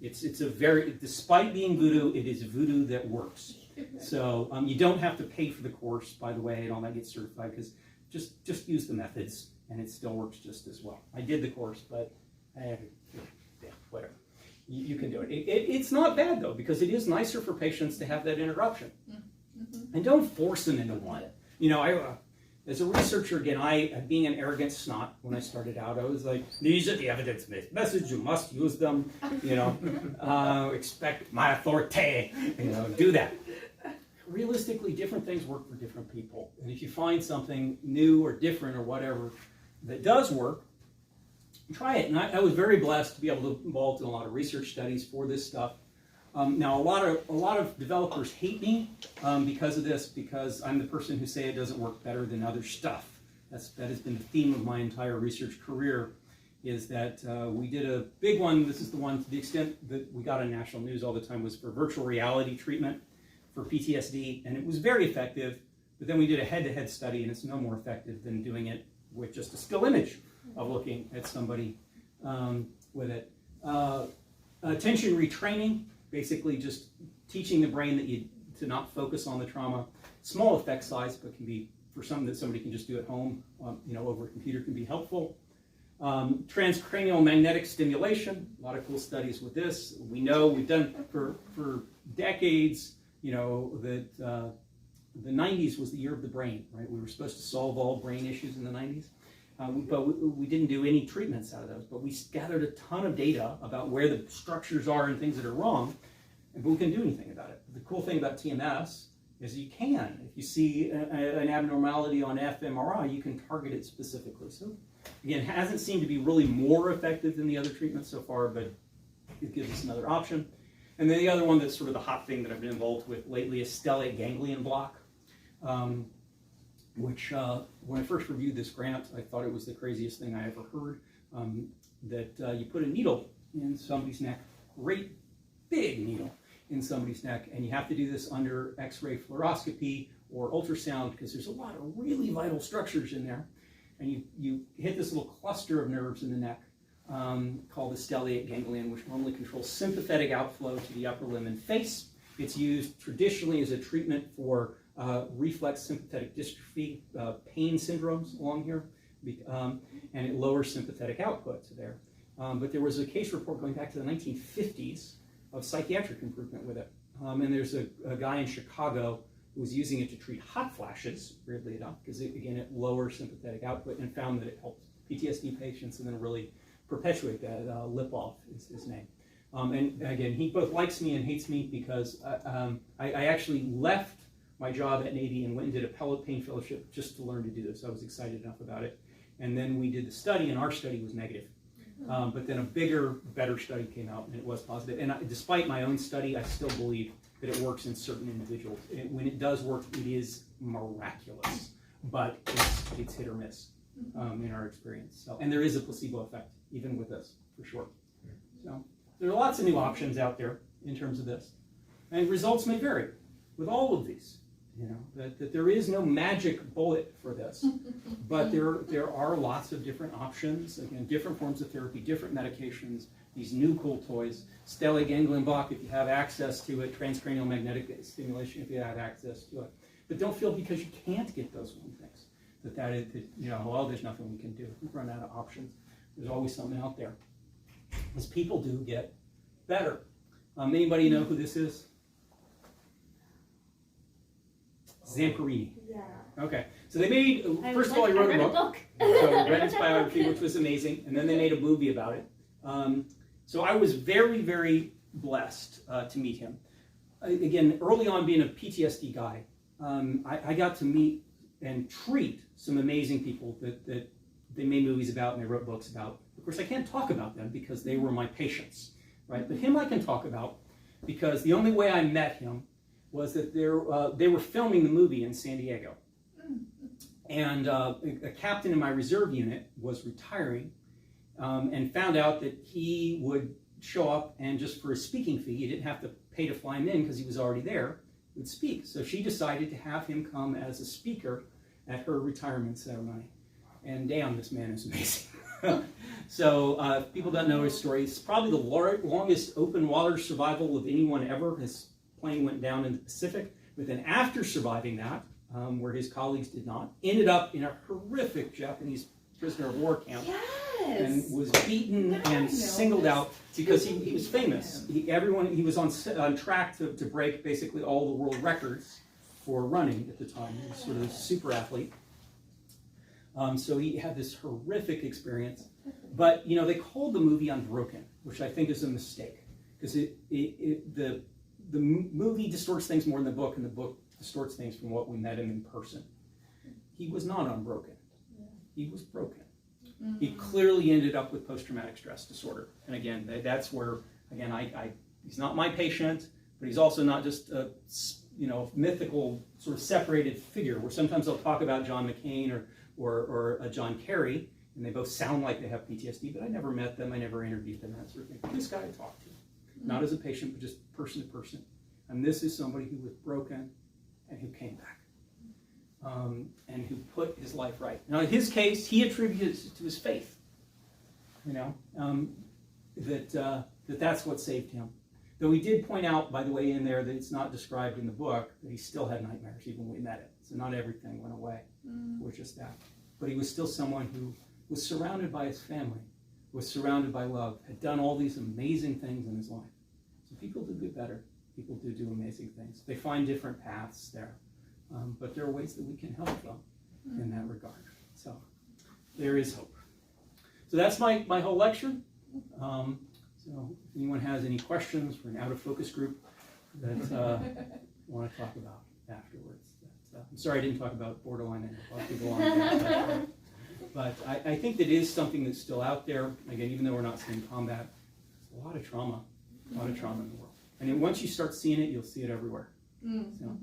It's a very, despite being voodoo, it is voodoo that works. So you don't have to pay for the course, by the way, and all that gets certified, because just use the methods, and it still works just as well. I did the course, but yeah, whatever. You can do it. It's not bad, though, because it is nicer for patients to have that interruption. And don't force them into one. You know, as a researcher, again, being an arrogant snot, when I started out, I was like, these are the evidence-based methods, you must use them, you know, expect my authority, you know, do that. Realistically, different things work for different people. And if you find something new or different or whatever that does work, try it. And I was very blessed to be able to be involved in a lot of research studies for this stuff. Now, a lot of developers hate me because of this, because I'm the person who say it doesn't work better than other stuff. That has been the theme of my entire research career, is that we did a big one. This is the one, to the extent that we got on national news all the time, was for virtual reality treatment for PTSD, and it was very effective. But then we did a head-to-head study, and it's no more effective than doing it with just a still image of looking at somebody with it. Attention retraining. Basically just teaching the brain to not focus on the trauma. Small effect size, but can be, for something that somebody can just do at home, you know, over a computer, can be helpful. Transcranial magnetic stimulation, a lot of cool studies with this. We know, we've done for decades, you know, that the 90s was the year of the brain, right? We were supposed to solve all brain issues in the 90s. But we didn't do any treatments out of those, but we gathered a ton of data about where the structures are and things that are wrong, but we couldn't do anything about it. The cool thing about TMS is you can. If you see an abnormality on fMRI, you can target it specifically. So again, it hasn't seemed to be really more effective than the other treatments so far, but it gives us another option. And then the other one that's sort of the hot thing that I've been involved with lately is Steli ganglion block. Which when I first reviewed this grant, I thought it was the craziest thing I ever heard, that you put a needle in somebody's neck, great big needle in somebody's neck, and you have to do this under X-ray fluoroscopy or ultrasound, because there's a lot of really vital structures in there, and you hit this little cluster of nerves in the neck called the stellate ganglion, which normally controls sympathetic outflow to the upper limb and face. It's used traditionally as a treatment for reflex sympathetic dystrophy, pain syndromes along here, and it lowers sympathetic output to there. But there was a case report going back to the 1950s of psychiatric improvement with it. And there's a guy in Chicago who was using it to treat hot flashes, weirdly enough, because again, it lowers sympathetic output, and found that it helped PTSD patients, and then really perpetuate that. Lipoff is his name. And again, he both likes me and hates me, because I actually left my job at Navy and went and did a pellet pain fellowship just to learn to do this. I was excited enough about it. And then we did the study, and our study was negative. But then a bigger, better study came out, and it was positive. And despite my own study, I still believe that it works in certain individuals. When it does work, it is miraculous. But it's hit or miss in our experience. So, and there is a placebo effect, even with this, for sure. So there are lots of new options out there in terms of this. And results may vary with all of these. You know, that there is no magic bullet for this, but there are lots of different options, again, different forms of therapy, different medications, these new cool toys, Steli, Ganglion block if you have access to it, transcranial magnetic stimulation if you have access to it. But don't feel because you can't get those one things, you know, well, there's nothing we can do. We've run out of options. There's always something out there. As people do get better. Anybody know who this is? Zamperini. Yeah. Okay, so they made, first of all, he wrote a book. So I read his biography, which was amazing, and then they made a movie about it. So I was very, very blessed to meet him. Again, early on being a PTSD guy, I got to meet and treat some amazing people that they made movies about and they wrote books about. Of course, I can't talk about them because they were my patients, right? But him I can talk about because the only way I met him was that they were filming the movie in San Diego. And a captain in my reserve unit was retiring and found out that he would show up and just for a speaking fee, he didn't have to pay to fly him in because he was already there, would speak. So she decided to have him come as a speaker at her retirement ceremony. And damn, this man is amazing. So if people don't know his story, it's probably the longest open water survival of anyone ever. His plane went down in the Pacific, but then after surviving that, where his colleagues did not, ended up in a horrific Japanese prisoner of war camp. Yes. And was beaten and singled out because he was famous. He was on track to break basically all the world records for running at the time. He was sort of a super athlete. So he had this horrific experience. But you know, they called the movie Unbroken, which I think is a mistake because the movie distorts things more than the book, and the book distorts things from what we met him in person. He was not unbroken. He was broken. Mm-hmm. He clearly ended up with post-traumatic stress disorder. And again, that's where, again, he's not my patient, but he's also not just a mythical sort of separated figure where sometimes they'll talk about John McCain or John Kerry, and they both sound like they have PTSD, but I never met them, I never interviewed them, that sort of thing. This guy I talked to, not as a patient, but just person to person. And this is somebody who was broken and who came back. And who put his life right. Now, in his case, he attributed it to his faith. You know, that's what saved him. Though he did point out, by the way, in there that it's not described in the book that he still had nightmares even when we met it. So not everything went away. It was just that. But he was still someone who was surrounded by his family, was surrounded by love, had done all these amazing things in his life. So people do get better. People do amazing things. They find different paths there. But there are ways that we can help them in that regard. So there is hope. So that's my whole lecture. So if anyone has any questions for an out-of-focus group that want to talk about afterwards. I'm sorry I didn't talk about borderline and I'll keep going. But I think that is something that's still out there. Again, even though we're not seeing combat, there's a lot of trauma in the world. And then once you start seeing it, you'll see it everywhere. So.